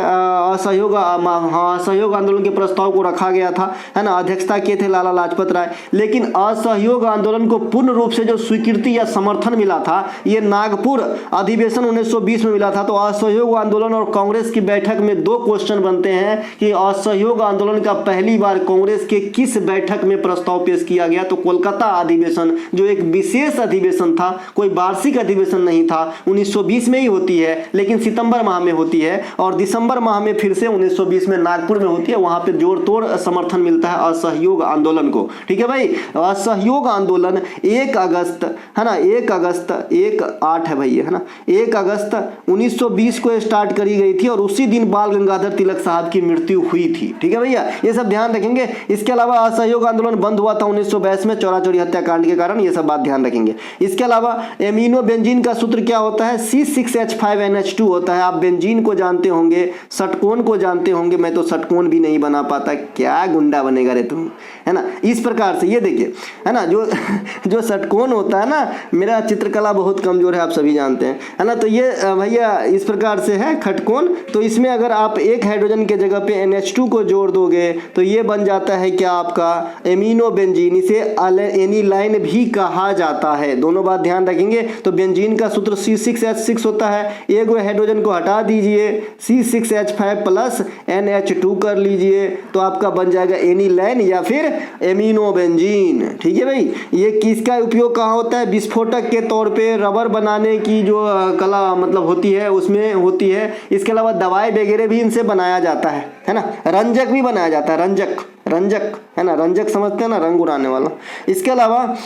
असहयोग आंदोलन के प्रस्ताव को रखा गया था, है ना। अध्यक्षता किए थे लाला लाजपत राय। लेकिन असहयोग आंदोलन को पूर्ण रूप से जो स्वीकृति या समर्थन मिला था ये नागपुर अधिवेशन 1920 में मिला था। तो असहयोग आंदोलन और कांग्रेस की बैठक में 2 क्वेश्चन बनते हैं कि असहयोग आंदोलन का पहली बार कांग्रेस के किस बैठक में प्रस्ताव पेश किया गया? तो कोलकाता अधिवेशन जो एक विशेष अधिवेशन था, कोई वार्षिक अधिवेशन नहीं था, 1920 में ही होती है, लेकिन सितंबर माह में होती है और दिसंबर माह में फिर से 1920 में नागपुर में होती है। वहां पे जोड़ तोड़ समर्थन मिलता है असहयोग आंदोलन को, ठीक है भाई। असहयोग आंदोलन 1 अगस्त, है ना, 1 अगस्त 1/8 है भैया, है ना, 1 अगस्त 1920 को स्टार्ट करी गई थी और उसी दिन बाल गंगाधर तिलक साहब की मृत्यु हुई थी, ठीक है भैया, ये सब ध्यान रखेंगे। इसके अलावा असहयोग आंदोलन बंद हुआ था 1922 में चौरा चौरी हत्याकांड के कारण, ये सब बात ध्यान रखेंगे। इसके अलावा एमिनो बेंजीन का सूत्र क्या होता है? C6H5NH2 होता है। आप बेंजीन को जानते होंगे, षटकोण को जानते होंगे, मैं तो षटकोण भी नहीं बना पाता, क्या गुंडा बनेगा रे तुम, है ना। इस प्रकार से ये देखिए, है ना, जो षटकोण होता है ना, मेरा चित्रकला बहुत कमजोर है आप सभी जानते हैं, है ना। तो ये भैया इस प्रकार से है खटकोण। तो इसमें अगर आप एक हाइड्रोजन के जगह पे NH2 को जोड़ दोगे तो ये बन जाता है क्या आपका एमिनो बेंजीन। इसे एनिलाइन भी कहा जाता है, दोनों बात ध्यान रखेंगे। तो बेंजीन का सूत्र C6H6 होता है। एक हाइड्रोजन को हटा दीजिए, C6H5 + NH2 कर लीजिए, तो आपका बन जाएगा एनिलाइन या फिर एमिनो बेंजीन, ठीक है भाई। ये किसका उपयोग कहाँ होता है? विस्फोटक के तौर पे, रबर बनाने की जो कला मतलब होती है उसमें होती है। इसके अलावा दवाई वगैरह भी इनसे बनाया जाता है ना। रंजक भी बनाया जाता है, रंजक है ना, रंजक समझते हैं ना, रंग उड़ाने वाला। इसके अलावा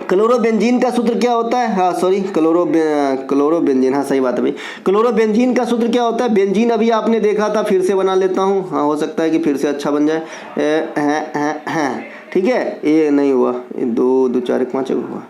क्लोरोबेंजीन का सूत्र क्या होता है? हाँ सॉरी, क्लोरोबेंजीन, हाँ सही बात है भाई। क्लोरोबेंजीन का सूत्र क्या होता है? बेंजीन अभी आपने देखा था, फिर से बना लेता हूँ, हाँ हो सकता है कि फिर से अच्छा बन जाए। ठीक है, ये नहीं हुआ, ये 2 2 4 1 5 हुआ।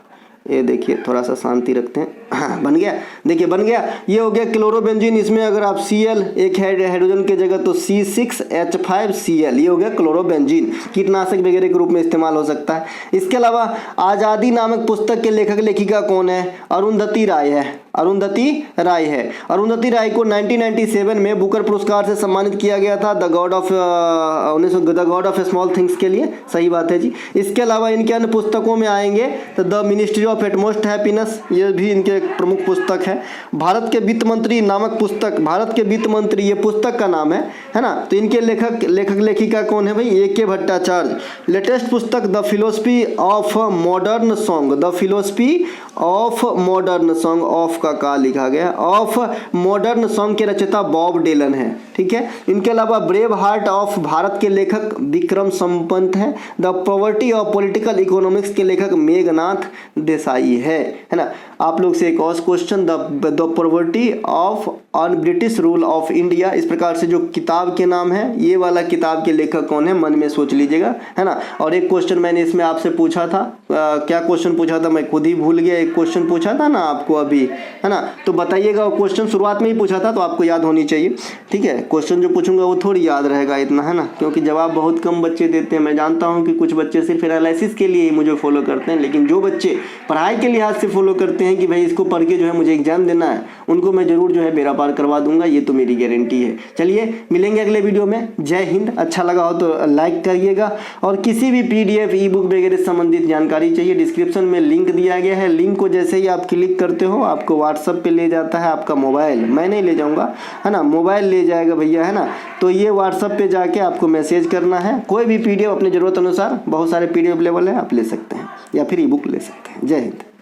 ये देखिए थोड़ा सा शांति रखते हैं। हाँ बन गया, देखिए बन गया। ये हो गया क्लोरोबेंजीन। इसमें अगर आप Cl एक हाइड्रोजन की जगह तो C6H5Cl, ये हो गया क्लोरोबेंजीन। कीटनाशक वगैरह के रूप में इस्तेमाल हो सकता है। इसके अलावा आज़ादी नामक पुस्तक के लेखक लेखिका कौन है? अरुंधति राय है। अरुंधति राय है। अरुंधति राय को 1997 में बुकर पुरस्कार से सम्मानित किया गया था, the God of small things के लिए। सही बात है जी। इसके अलावा इनके अन्य पुस्तकों में आएंगे तो the ministry of utmost happiness, ये भी इनके एक प्रमुख पुस्तक है। भारत के वित्त मंत्री नामक पुस्तक, भारत के वित्त मंत्री ये पुस्तक का नाम है ना। तो इनके लेखक लेखिका कौन है भाई? A.K. भट्टाचार्य। लेटेस्ट पुस्तक the philosophy of modern song, the philosophy of modern song, of का लिखा गया, ऑफ मॉडर्न सॉन्ग के रचयिता बॉब डिलन है। ठीक है। इनके अलावा ब्रेव हार्ट ऑफ भारत के लेखक विक्रम संपत है। The poverty of political economics के लेखक मेघनाथ देसाई है ना। आप लोग से एक और question, the poverty of on British rule of India, इस प्रकार से जो किताब के नाम है, ये वाला किताब के लेखक कौन है? मन में सोच लीजिएगा, है ना। और एक क्वेश्चन मैंने इसमें आपसे पूछा था, क्या क्वेश्चन पूछा था मैं खुद ही भूल गया। एक क्वेश्चन पूछा था ना आपको अभी, है ना, तो बताइएगा। वो क्वेश्चन शुरुआत में ही पूछा था तो आपको याद होनी चाहिए। ठीक है, क्वेश्चन जो पूछूंगा वो थोड़ी याद रहेगा इतना, है ना, क्योंकि जवाब बहुत कम बच्चे देते हैं। मैं जानता हूँ कि कुछ बच्चे सिर्फ एनालिसिस के लिए ही मुझे फॉलो करते हैं, लेकिन जो बच्चे पढ़ाई के लिहाज से फॉलो करते हैं कि भाई इसको पढ़ के जो है मुझे एग्जाम देना है, उनको मैं जरूर जो है बेड़ा पार करवा दूंगा, ये तो मेरी गारंटी है। चलिए मिलेंगे अगले वीडियो में। जय हिंद। अच्छा लगा हो तो लाइक करिएगा, और किसी भी PDF ई बुक वगैरह संबंधित जानकारी चाहिए, डिस्क्रिप्शन में लिंक दिया गया है। लिंक को जैसे ही आप क्लिक करते हो आपको व्हाट्सएप पे ले जाता है आपका मोबाइल, मैं नहीं ले जाऊंगा, है ना, मोबाइल ले जाएगा भैया, है ना। तो ये व्हाट्सएप पे जाके आपको मैसेज करना है। कोई भी PDF अपनी ज़रूरत अनुसार, बहुत सारे PDF अवेलेबल है, आप ले सकते हैं, या फिर ई बुक ले सकते हैं। जय हिंद।